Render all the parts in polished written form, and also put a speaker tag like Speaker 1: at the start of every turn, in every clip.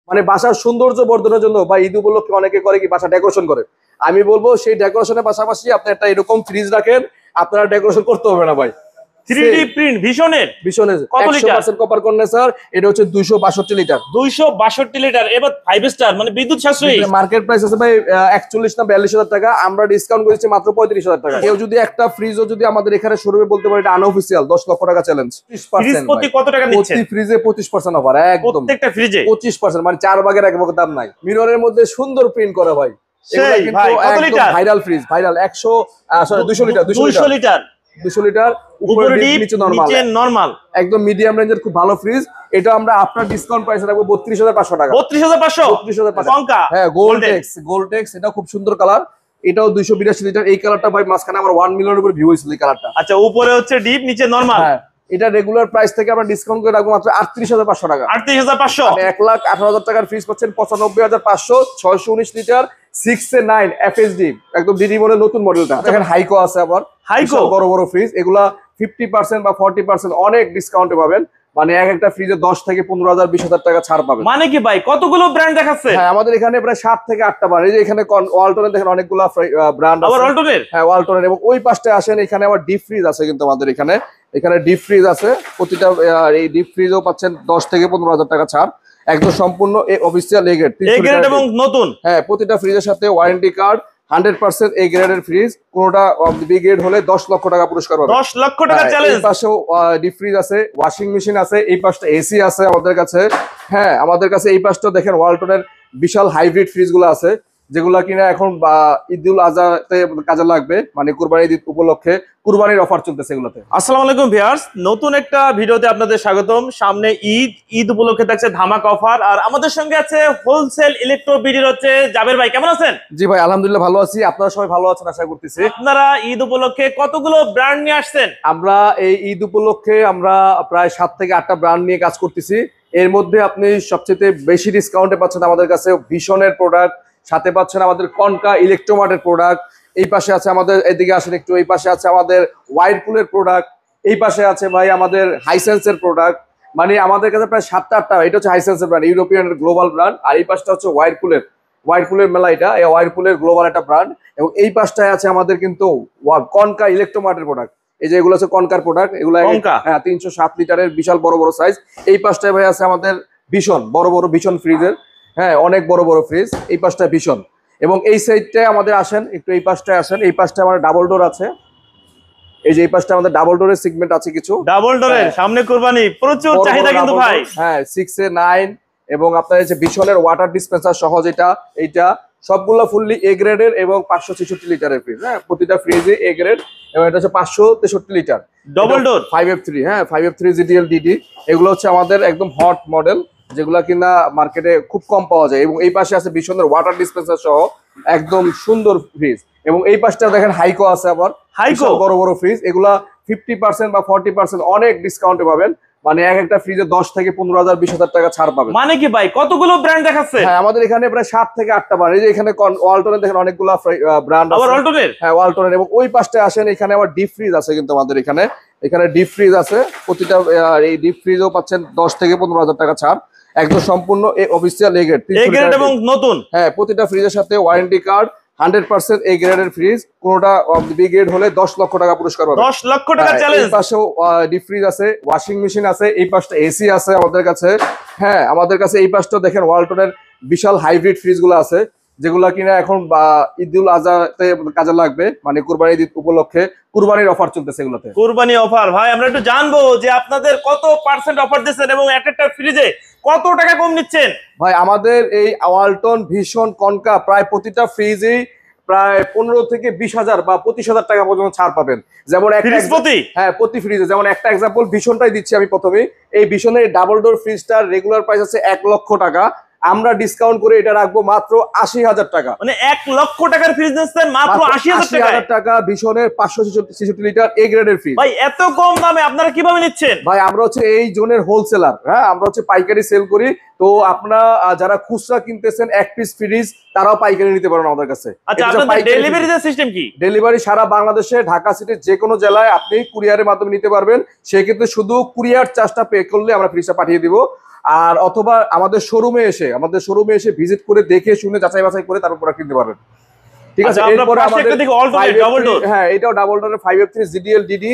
Speaker 1: মানে বাসার সৌন্দর্য বর্ধনের জন্য বা ঈদ উপলক্ষে অনেকে করে কি বাসা ডেকোরেশন করে। আমি বলবো সেই ডেকোরেশনের পাশাপাশি আপনি একটা এরকম ফ্রিজ রাখেন, আপনারা ডেকোরেশন করতে হবে না ভাই।
Speaker 2: 3D প্রিন্ট ভিশনের
Speaker 1: কত লিটার? 100% copper condenser. এটা হচ্ছে 262 লিটার।
Speaker 2: 262 লিটার। এবার 5 স্টার মানে বিদ্যুৎ সাশ্রয়ী।
Speaker 1: মার্কেট প্রাইস আছে ভাই 41 না 42,000 টাকা, আমরা ডিসকাউন্ট করেছি মাত্র 35,000 টাকা। কেউ যদি একটা ফ্রিজও যদি আমাদের এখানে শোরুমে বলতে পারে এটা আনঅফিশিয়াল 10 লক্ষ টাকা চ্যালেঞ্জ।
Speaker 2: ফ্রিজ প্রতি কত টাকা নিচ্ছেন?
Speaker 1: প্রতি ফ্রিজে 25% অফার, একদম
Speaker 2: প্রত্যেকটা ফ্রিজে
Speaker 1: 25%, মানে 4 ভাগের 1 ভাগ দাম নাই। মিররের মধ্যে সুন্দর প্রিন্ট করা ভাই।
Speaker 2: সেই ভাই কত litre?
Speaker 1: Viral fridge, viral 200 litre.
Speaker 2: 200 litre
Speaker 1: 200 litre, উপরে ডিপ নিচে
Speaker 2: নরমাল,
Speaker 1: একদম মিডিয়াম রেঞ্জের খুব ভালো ফ্রিজ। এটা আমরা আপনার ডিসকাউন্ট প্রাইসে রাখবো 32,500 টাকা।
Speaker 2: 32,500 সংখ্যা।
Speaker 1: হ্যাঁ, গোল্ডটেক্স এটা খুব সুন্দর কালার। এটাও 282 লিটার। এই কালারটা ভাই মাঝখানে আমার 1 মিলিয়নের উপরে ভিউ হয়েছিল এই কালারটা।
Speaker 2: আচ্ছা, উপরে হচ্ছে ডিপ নিচে নরমাল।
Speaker 1: হ্যাঁ, এটা রেগুলার প্রাইস থেকে আমরা ডিসকাউন্ট করে রাখবো মাত্র 38,500 টাকা।
Speaker 2: 38,500
Speaker 1: 1,18,000 টাকার ফ্রিজ পাচ্ছেন 95,500। 619 লিটার 6A9 FSD, একদম ডিডি মডেল, নতুন মডেলটা। দেখেন হাইকো আছে, আবার হাইকো বড় বড় ফ্রিজ। এগুলা 50% বা 40% অনেক ডিসকাউন্টে পাবেন। মানে একটা ফ্রিজে 10 থেকে 15,000 20,000 টাকা ছাড় পাবেন।
Speaker 2: মানে কি ভাই, কতগুলো ব্র্যান্ড দেখাচ্ছে?
Speaker 1: হ্যাঁ, আমাদের এখানে প্রায় 7 থেকে 8টা ব্র্যান্ড। এই যে এখানে ওয়ালটনের দেখেন অনেকগুলো ব্র্যান্ড আছে।
Speaker 2: আবার ওয়ালটনের?
Speaker 1: হ্যাঁ, ওয়ালটনের। এবং ওই পাশে আসেন, এখানে আবার ডিপ ফ্রিজ আছে কিন্তু আমাদের এখানে ডিপ ফ্রিজ আছে। প্রতিটা এই ডিপ ফ্রিজও পাচ্ছেন 10 থেকে 15,000 টাকা ছাড়, একদম সম্পূর্ণ অফিসিয়াল এ গ্রেড
Speaker 2: এবং নতুন।
Speaker 1: হ্যাঁ, প্রতিটা ফ্রিজের সাথে ওয়ারেন্টি কার্ড, 100% এ গ্রেডের ফ্রিজ। কোনটা বি গ্রেড হলে 10 লক্ষ টাকা পুরস্কার পাবে।
Speaker 2: 10 লক্ষ টাকা চ্যালেঞ্জ।
Speaker 1: এই পাশেও ডিপ ফ্রিজ আছে, ওয়াশিং মেশিন আছে, এই পাশটা এসি আছে আমাদের কাছে। হ্যাঁ, আমাদের কাছে এই পাশটা দেখেন ওয়ালটনের বিশাল হাইব্রিড ফ্রিজ গুলো আছে, যেগুলা কিনা এখন ঈদুল আজহাতে কাজে লাগবে, মানে কুরবানির ঈদ উপলক্ষে কুরবানির অফার চলতেছে এগুলোতে।
Speaker 2: আসসালামু আলাইকুম ভিউয়ার্স, নতুন একটা ভিডিওতে আপনাদের স্বাগতম। সামনে ঈদ উপলক্ষে থাকছে ধামাকা অফার। আর আমাদের সঙ্গে আছে হোলসেল ইলেকট্রো বিডির হচ্ছে জাবের ভাই। কেমন আছেন?
Speaker 1: জি ভাই, আলহামদুলিল্লাহ ভালো আছি। আপনারা সবাই ভালো আছেন আশা করতেছি।
Speaker 2: আপনারা ঈদ উপলক্ষে কতগুলো ব্র্যান্ড নিয়ে আসছেন?
Speaker 1: আমরা এই ঈদ উপলক্ষে আমরা প্রায় 7 থেকে 8টা ব্র্যান্ড নিয়ে কাজ করতেছি। এর মধ্যে আপনি সবচেয়ে বেশি ডিসকাউন্টে পাচ্ছেন আমাদের কাছে ভিশনের প্রোডাক্ট, সাথে পাচ্ছেন আমাদের কনকা ইলেকট্রোমার্টের প্রোডাক্ট। এই পাশে আছে আমাদের, এদিকে আসেন একটু, এই পাশে আছে আমাদের ওয়াইরপুলের প্রোডাক্ট। এই পাশে আছে ভাই আমাদের হাইসেন্সের প্রোডাক্ট। মানে আমাদের কাছে প্রায় 7টা 8টা। এটা হচ্ছে হাইসেন্সের ব্র্যান্ড, ইউরোপিয়ান গ্লোবাল ব্র্যান্ড। আর এই পাশটা হচ্ছে ওয়াইরপুলের মেলা, এটা ওয়াইরপুলের গ্লোবাল একটা ব্র্যান্ড। এবং এই পাশটায় আছে আমাদের কিন্তু কনকা ইলেকট্রোমার্টের প্রোডাক্ট। এই যে এগুলো হচ্ছে কনকার প্রোডাক্ট, এগুলো 307 লিটারের বিশাল বড় বড় সাইজ। এই পাশটায় ভাই আছে আমাদের ভীষণ বড় ভীষণ ফ্রিজের, হ্যাঁ অনেক বড় ফ্রিজ। এই পাশটায় ভীষণ। এবং এই সাইডটায় আমাদের আসেন একটু, এই পাশটায় আসেন। এই পাশটায় আমাদের ডাবল ডোর আছে। এই যে এই পাশটা আমাদের ডাবল ডোরের সেগমেন্ট আছে কিছু।
Speaker 2: ডাবল ডোরের সামনে কুরবানি প্রচুর চাহিদা কিন্তু ভাই।
Speaker 1: হ্যাঁ, 6A9 এবং আপনার এই যে ভীষণের ওয়াটার ডিসপেন্সার সহ এইটা সবগুলো ফুললি এ গ্রেডের এবং 566 লিটারের ফ্রিজ। হ্যাঁ, প্রতিটা ফ্রিজে এ গ্রেড। এবং এটা হচ্ছে 563 লিটার
Speaker 2: ডাবল ডোর
Speaker 1: 5F3। হ্যাঁ, 5F3 GTL DD। এগুলো হচ্ছে আমাদের একদম হট মডেল, যেগুলা কিনা মার্কেটে খুব কম পাওয়া যায়। এবং এই পাশে আছে ভীষণের ওয়াটার ডিসপেন্সার সহ একদম সুন্দর ফ্রিজ। এবং এই পাশটা দেখেন হাইকো আছে, আবার হাইকো বড় ফ্রিজ। এগুলা 50% বা 40% অনেক ডিসকাউন্টে পাবেন। মানে একটা ফ্রিজে 10 থেকে 15,000 20,000 টাকা ছাড় পাবেন।
Speaker 2: মানে কি ভাই, কতগুলো ব্র্যান্ড দেখাচ্ছে?
Speaker 1: হ্যাঁ, আমাদের এখানে প্রায় 7 থেকে 8টা ব্র্যান্ড। এই যে এখানে ওয়ালটনের দেখেন অনেকগুলো ব্র্যান্ড আছে।
Speaker 2: আবার ওয়ালটনের?
Speaker 1: হ্যাঁ, ওয়ালটনের। এবং ওই পাশটায় আসেন, এখানে আবার ডিপ ফ্রিজ আছে কিন্তু আমাদের এখানে ডিপ ফ্রিজ আছে। প্রতিটা এই ডিপ ফ্রিজও পাচ্ছেন 10 থেকে 15,000 টাকা ছাড়, একদম সম্পূর্ণ অফিসিয়াল এ গ্রেড
Speaker 2: এবং নতুন।
Speaker 1: হ্যাঁ, প্রতিটা ফ্রিজের সাথে ওয়ারেন্টি কার্ড, 100% এ গ্রেডের ফ্রিজ। কোনটা বি গ্রেড হলে 10 লক্ষ টাকা পুরস্কার পাবে।
Speaker 2: 10 লক্ষ টাকা চ্যালেঞ্জ।
Speaker 1: এই পাশেও ডিপ ফ্রিজ আছে, ওয়াশিং মেশিন আছে, এই পাশটা এসি আছে আমাদের কাছে। হ্যাঁ, আমাদের কাছে এই পাশটা দেখেন ওয়ালটনের বিশাল হাইব্রিড ফ্রিজ গুলো আছে, যেগুলা কিনা এখন ঈদুল আজহাতে কাজে লাগবে, মানে কুরবানির ঈদ উপলক্ষে কুরবানির অফার চলতেছে এগুলোতে।
Speaker 2: কুরবানি অফার ভাই, আমরা একটু জানবো যে আপনাদের কত পার্সেন্ট অফার দিচ্ছেন এবং একটা ফ্রিজে কত টাকা কম নিচ্ছেন?
Speaker 1: ভাই, আমাদের এই ওয়ালটন, ভীষণ, কনকা প্রায় প্রতিটা ফ্রিজেই প্রায় 15 থেকে 20,000 বা 25,000 টাকা পর্যন্ত ছাড় পাবেন। যেমন প্রতি ফ্রিজে, যেমন একটা এক্সাম্পল ভীষণটাই দিচ্ছি আমি প্রথমেই। এই ভীষণের ডাবল ডোর ফ্রিজটার রেগুলার প্রাইস আছে 1 লক্ষ টাকা। আমরা ডিসকাউন্ট করে এটা রাখবো মাত্র 80,000 টাকা।
Speaker 2: মানে 1 লক্ষ টাকার ফ্রিজ নিচ্ছেন মাত্র 80,000
Speaker 1: টাকা। ভীষণের 566 লিটার এ গ্রেডের ফ্রিজ।
Speaker 2: ভাই, এত কম দামে আপনারা কিভাবে নিচ্ছেন?
Speaker 1: ভাই, আমরা হচ্ছে এই জোনের হোলসেলার। হ্যাঁ, আমরা হচ্ছে পাইকারি সেল করি। তো আপনারা যারা খুচরা কিনতেছেন এক পিস ফ্রিজ, তারাও পাইকারি নিতে পারেন আমাদের কাছে।
Speaker 2: আচ্ছা, আপনাদের ডেলিভারি সিস্টেম কি?
Speaker 1: ডেলিভারি সারা বাংলাদেশে, ঢাকা সিটির যে কোনো জেলায় আপনি কুরিয়ারের মাধ্যমে নিতে পারবেন। সেক্ষেত্রে শুধু কুরিয়ার চার্জটা পে করলে আমরা ফ্রিজটা পাঠিয়ে দিব। আর অথবা আমাদের শোরুমে এসে ভিজিট করে দেখে শুনে যাচাই বাছাই করে তারপর প্রোডাক্ট কিনতে পারবেন। ঠিক আছে, এরপরে আমাদের হ্যাঁ এটাও ডাবল ডোরের 5F3 GDL DD,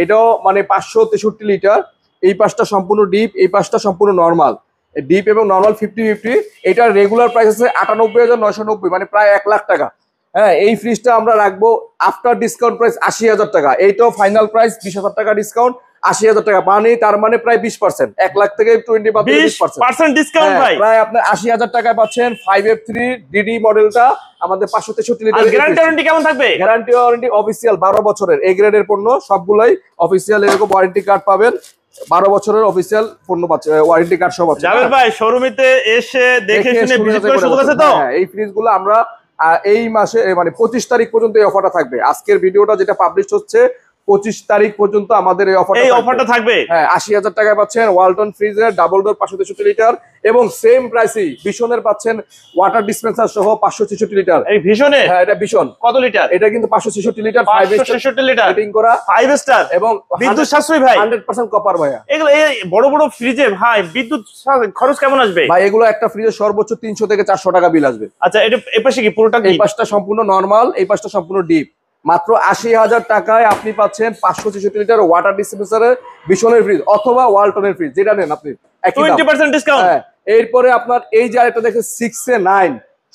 Speaker 1: এটাও মানে 563 লিটার। এই পাশটা সম্পূর্ণ ডিপ, এই পাশটা সম্পূর্ণ নরমাল। ডিপ এবং নরমাল 50-50। এটার রেগুলার প্রাইস আছে 98,990, মানে প্রায় 1 লাখ টাকা। হ্যাঁ, এই ফ্রিজটা আমরা রাখবো আফটার ডিসকাউন্ট প্রাইস 80,000 টাকা। এইটাও ফাইনাল প্রাইস 20,000 টাকা ডিসকাউন্ট, 80,000 টাকা, মানে তার মানে প্রায় 20%, 1 লাখ থেকে 20%
Speaker 2: ডিসকাউন্ট ভাই।
Speaker 1: প্রায় আপনার 80,000 টাকায় পাচ্ছেন 5F3 DD মডেলটা আমাদের 563 লিটার।
Speaker 2: গ্যারান্টি ওয়ারেন্টি কেমন থাকবে?
Speaker 1: গ্যারান্টি ওয়ারেন্টি অফিসিয়াল 12 বছরের, এ গ্রেডের পণ্য সবগুলাই অফিসিয়াল এরকম ওয়ারেন্টি কার্ড পাবেন। 12 বছরের অফিসিয়াল পণ্য পাচ্ছে, ওয়ারেন্টি কার্ড সব আছে।
Speaker 2: জাবের ভাই শোরুমেতে এসে দেখে শুনে ভিজিট করে সুযোগ আছে তো?
Speaker 1: হ্যাঁ, এই ফ্রিজগুলো আমরা এই মাসে মানে 25 তারিখ পর্যন্ত এই অফারটা থাকবে। আজকের ভিডিওটা যেটা পাবলিশ হচ্ছে 25 তারিখ পর্যন্ত আমাদের এই অফারটা
Speaker 2: থাকবে।
Speaker 1: হ্যাঁ, 80,000 টাকায় পাচ্ছেন ওয়ালটন ফ্রিজের ডাবল ডোর 563 লিটার, এবং সেম প্রাইসেই ভীষণের পাচ্ছেন ওয়াটার ডিসপেন্সার সহ 566 লিটার।
Speaker 2: এই ভীষণে?
Speaker 1: হ্যাঁ, এটা ভীষণ
Speaker 2: কত লিটার?
Speaker 1: এটা কিন্তু 566 লিটার,
Speaker 2: 566 লিটার
Speaker 1: রেটিং করা
Speaker 2: 5 স্টার,
Speaker 1: এবং
Speaker 2: বিদ্যুৎ সাশ্রয়ী ভাই,
Speaker 1: 100% কপার ভাইয়া।
Speaker 2: এগুলো এই বড় বড় ফ্রিজে ভাই বিদ্যুৎ খরচ কেমন আসবে
Speaker 1: ভাই? এগুলো একটা ফ্রিজে সর্বোচ্চ 300 থেকে 400 টাকা বিল আসবে।
Speaker 2: আচ্ছা, এটা এই পাশে কি পুরোটা কি?
Speaker 1: এই পাশটা সম্পূর্ণ নরমাল, এই পাশটা সম্পূর্ণ ডিপ। মাত্র 80,000 টাকায় আপনি পাচ্ছেন 566 লিটার ওয়াটার ডিসপেন্সারের ভীষণের ফ্রিজ অথবা ওয়ালটনের ফ্রিজ, যেটা নেন আপনি
Speaker 2: 20% ডিসকাউন্ট।
Speaker 1: হ্যাঁ, এরপরে আপনার এই যে আরেকটা দেখেন 6A9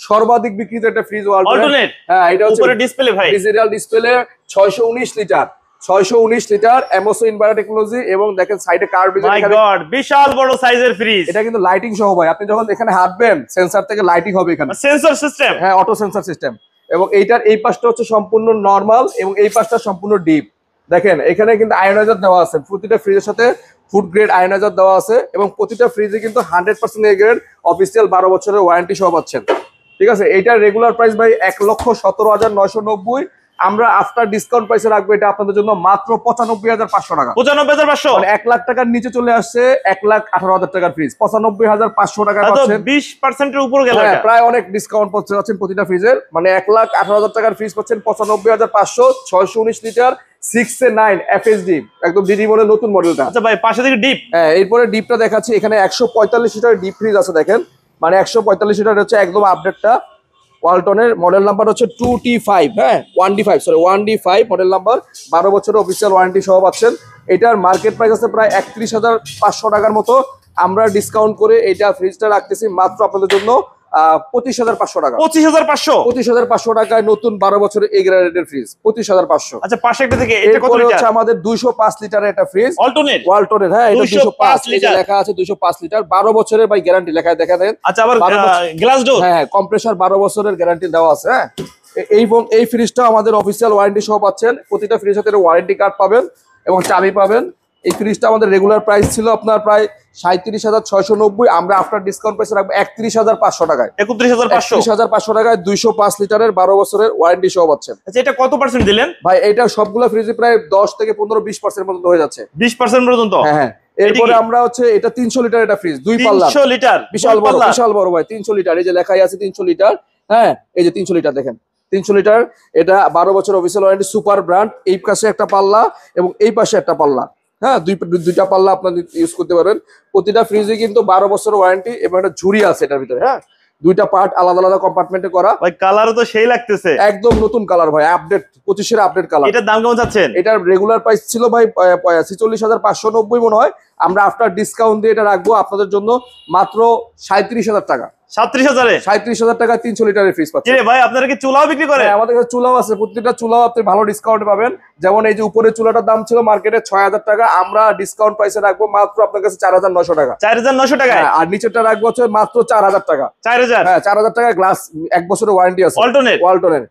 Speaker 1: সর্বাধিক বিক্রিত একটা ফ্রিজ ওয়ালটনের। হ্যাঁ, এটা হচ্ছে
Speaker 2: উপরে ডিসপ্লে ভাই,
Speaker 1: digital display, 619 litre, 619 litre MOC inverter technology, এবং দেখেন সাইডে কার্ভ।
Speaker 2: মাই গড, বিশাল বড় সাইজের ফ্রিজ।
Speaker 1: এটা কিন্তু লাইটিং সহ ভাই, আপনি যখন এখানে হাঁটবেন সেন্সর থেকে লাইটিং হবে এখানে,
Speaker 2: সেন্সর সিস্টেম।
Speaker 1: হ্যাঁ, অটো সেন্সর সিস্টেম। এবং এইটার এই পাশটা হচ্ছে সম্পূর্ণ নরমাল এবং এই পাশটা সম্পূর্ণ ডিপ। দেখেন এখানে কিন্তু আয়নাইজার দেওয়া আছে, প্রতিটা ফ্রিজের সাথে ফুড গ্রেড আয়নাইজার দেওয়া আছে, এবং প্রতিটা ফ্রিজে কিন্তু 100% এ গ্রেড অফিসিয়াল 12 বছরের ওয়ারেন্টি সহ পাচ্ছেন। ঠিক আছে, এইটার রেগুলার প্রাইস ভাই 1,17,990। আমরা আফটার ডিসকাউন্ট প্রাইসে রাখবো এটা আপনাদের জন্য মাত্র 95,500 টাকা।
Speaker 2: 95,500,
Speaker 1: মানে 1 লাখ টাকার নিচে চলে আসছে 1,18,000 টাকার ফ্রিজ 95,500 টাকা পাচ্ছেন।
Speaker 2: 20% এর উপর গেল এটা।
Speaker 1: প্রায় অনেক ডিসকাউন্ট পাচ্ছেন প্রতিটা ফ্রিজের, মানে 1,18,000 টাকার ফ্রিজ পাচ্ছেন 95,500, 619 লিটার 6A9 FSD, একদম ডিডি মডেল, নতুন মডেলটা।
Speaker 2: আচ্ছা ভাই, পাশে থেকে ডিপ।
Speaker 1: হ্যাঁ, এরপরে ডিপটা দেখাচ্ছি। এখানে 145 লিটার ডিপ ফ্রিজ আছে, দেখেন মানে 145 লিটার হচ্ছে একদম আপডেটটা। ওয়ালটনের মডেল নাম্বার হচ্ছে 2T5, হ্যাঁ 1D5 মডেল নাম্বার, 12 বছরের অফিসিয়াল ওয়ারেন্টি সহ পাচ্ছেন। এটার মার্কেট প্রাইস আছে প্রায় 31,500 টাকার মতো। আমরা ডিসকাউন্ট করে এটা ফ্রিজটা রাখতেছি মাত্র আপনাদের জন্য 25,500 টাকা। 25,500 টাকায় নতুন 12 বছরের এ গ্রেডের ফ্রিজ 25,500।
Speaker 2: আচ্ছা, পাশে একটা থেকে এটা কত লিটার?
Speaker 1: হচ্ছে আমাদের 205 লিটারের একটা ফ্রিজ ওয়ালটনের। হ্যাঁ, এটা 205 লিটার লেখা আছে, 205 লিটার 12 বছরের ভাই গ্যারান্টি লেখা দেখা দেন।
Speaker 2: আচ্ছা, আবার গ্লাস ডোর।
Speaker 1: হ্যাঁ, কম্প্রেসার 12 বছরের গ্যারান্টি দেওয়া আছে। হ্যাঁ, এই ফ্রিজটা আমাদের অফিসিয়াল ওয়ারেন্টি সহ পাচ্ছেন। প্রতিটা ফ্রিজের সাথে ওয়ারেন্টি কার্ড পাবেন এবং চাবি পাবেন। এই ফ্রিজটা আমাদের রেগুলার প্রাইস ছিল আপনার প্রায় 37,690, আমরা আফটার ডিসকাউন্ট প্রাইসে রাখবো 31,500 টাকায়। 31,500 টাকায় 205 লিটারের 12 বছরের ওয়ারেন্টি সহ পাচ্ছেন।
Speaker 2: আচ্ছা, এটা কত পার্সেন্ট দিলেন
Speaker 1: ভাই? এটা সবগুলো ফ্রিজে প্রায় 10 থেকে 15-20% পর্যন্ত হয়ে যাচ্ছে।
Speaker 2: 20% পর্যন্ত?
Speaker 1: হ্যাঁ হ্যাঁ। এরপরে আমরা হচ্ছে এটা 300 লিটার একটা ফ্রিজ, 2 পাল্লা,
Speaker 2: 300 লিটার,
Speaker 1: বিশাল বড় ভাই, 300 লিটার। এই যে লেখাই আছে 300 লিটার। হ্যাঁ, এই যে 300 লিটার দেখেন, 300 লিটার। এটা 12 বছর অফিসিয়াল ওয়ারেন্টি, সুপার ব্র্যান্ড। এই পাশে একটা পাল্লা এবং এই পাশে একটা পাল্লা। হ্যাঁ, দুইটা পাল্লা আপনার ইউজ করতে পারবেন। প্রতিটা ফ্রিজে কিন্তু 12 বছর ওয়ারেন্টি এবং একটা ঝুড়ি আছে এটার ভিতরে। হ্যাঁ, দুইটা পার্ট আলাদা আলাদা কম্পার্টমেন্টে করা।
Speaker 2: ভাই কালারও তো সেই লাগতেছে,
Speaker 1: একদম নতুন কালার ভাই, আপডেট 25 এর আপডেট কালার।
Speaker 2: এটার দাম কেমন যাচ্ছেন?
Speaker 1: এটার রেগুলার প্রাইস ছিল ভাই 46,590 মনে হয়। আমরা আফটার ডিসকাউন্ট দিয়ে এটা রাখবো আপনাদের জন্য মাত্র 37,000 টাকা। 37,000 টাকায় 300 লিটারের ফ্রিজ পাচ্ছেন।
Speaker 2: ভাই আপনারা কি চুলাও বিক্রি করেন?
Speaker 1: হ্যাঁ, আমাদের কাছে চুলাও আছে। প্রত্যেকটা চুলাও আপনি ভালো ডিসকাউন্ট পাবেন। যেমন এই যে উপরের চুলাটার দাম ছিল মার্কেটে 6,000 টাকা, আমরা ডিসকাউন্ট প্রাইসে রাখবো মাত্র আপনার কাছে 4,900 টাকা।
Speaker 2: 4,900 টাকা।
Speaker 1: আর নিচেরটা রাখবো হচ্ছে মাত্র 4,000 টাকা।
Speaker 2: 4,000?
Speaker 1: হ্যাঁ, 4,000 টাকা। গ্লাস 1 বছরের ওয়ারেন্টি আছে ওয়ালটনের।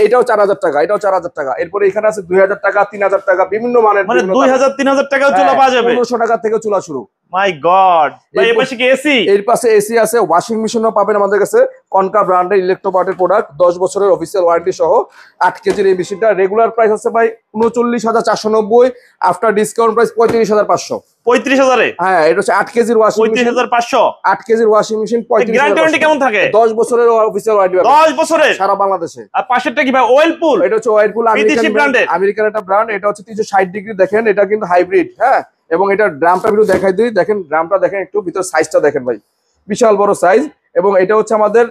Speaker 1: এটাও 4,000 টাকা, এটাও 4,000 টাকা। এরপরে এখানে আছে 2,000 টাকা, 3,000 টাকা, বিভিন্ন মানের।
Speaker 2: মানে 2,000-3,000 টাকাও চুলা পাওয়া যাবে?
Speaker 1: 1,500 টাকা থেকে চুলা শুরু।
Speaker 2: মাই গড ভাই, এই পাশে কি এসি?
Speaker 1: এর পাশে এসি আছে, ওয়াশিং মেশিনও পাবেন আমাদের কাছে। কনকা ব্র্যান্ডের ইলেকট্রোমার্টের প্রোডাক্ট, 10 বছরের অফিসিয়াল ওয়ারেন্টি সহ। 8 কেজির এই মেশিনটা রেগুলার প্রাইস আছে ভাই 39,490, আফটার ডিসকাউন্ট প্রাইস 35,500।
Speaker 2: 35,000 এ?
Speaker 1: হ্যাঁ, এটা হচ্ছে 8 কেজির ওয়াশিং মেশিন।
Speaker 2: 35,500।
Speaker 1: 8 কেজির ওয়াশিং মেশিন 35,000।
Speaker 2: গ্যারান্টি ওয়ারেন্টি কেমন থাকে?
Speaker 1: 10 বছরের অফিসিয়াল ওয়ারেন্টি।
Speaker 2: 10 বছরের
Speaker 1: সারা বাংলাদেশে।
Speaker 2: আর পাশেরটা কি ভাই? ওয়েলপুল।
Speaker 1: এটা হচ্ছে ওয়েলপুল, আমেরিকান একটা ব্র্যান্ড। এটা হচ্ছে 360 ডিগ্রি। দেখেন এটা কিন্তু হাইব্রিড। হ্যাঁ, এবং এটা ড্রামটা ভিতরে দেখাই দিই, দেখেন ড্রামটা দেখেন একটু, ভিতর সাইজটা দেখেন ভাই, বিশাল বড় সাইজ। এবং এটা হচ্ছে আমাদের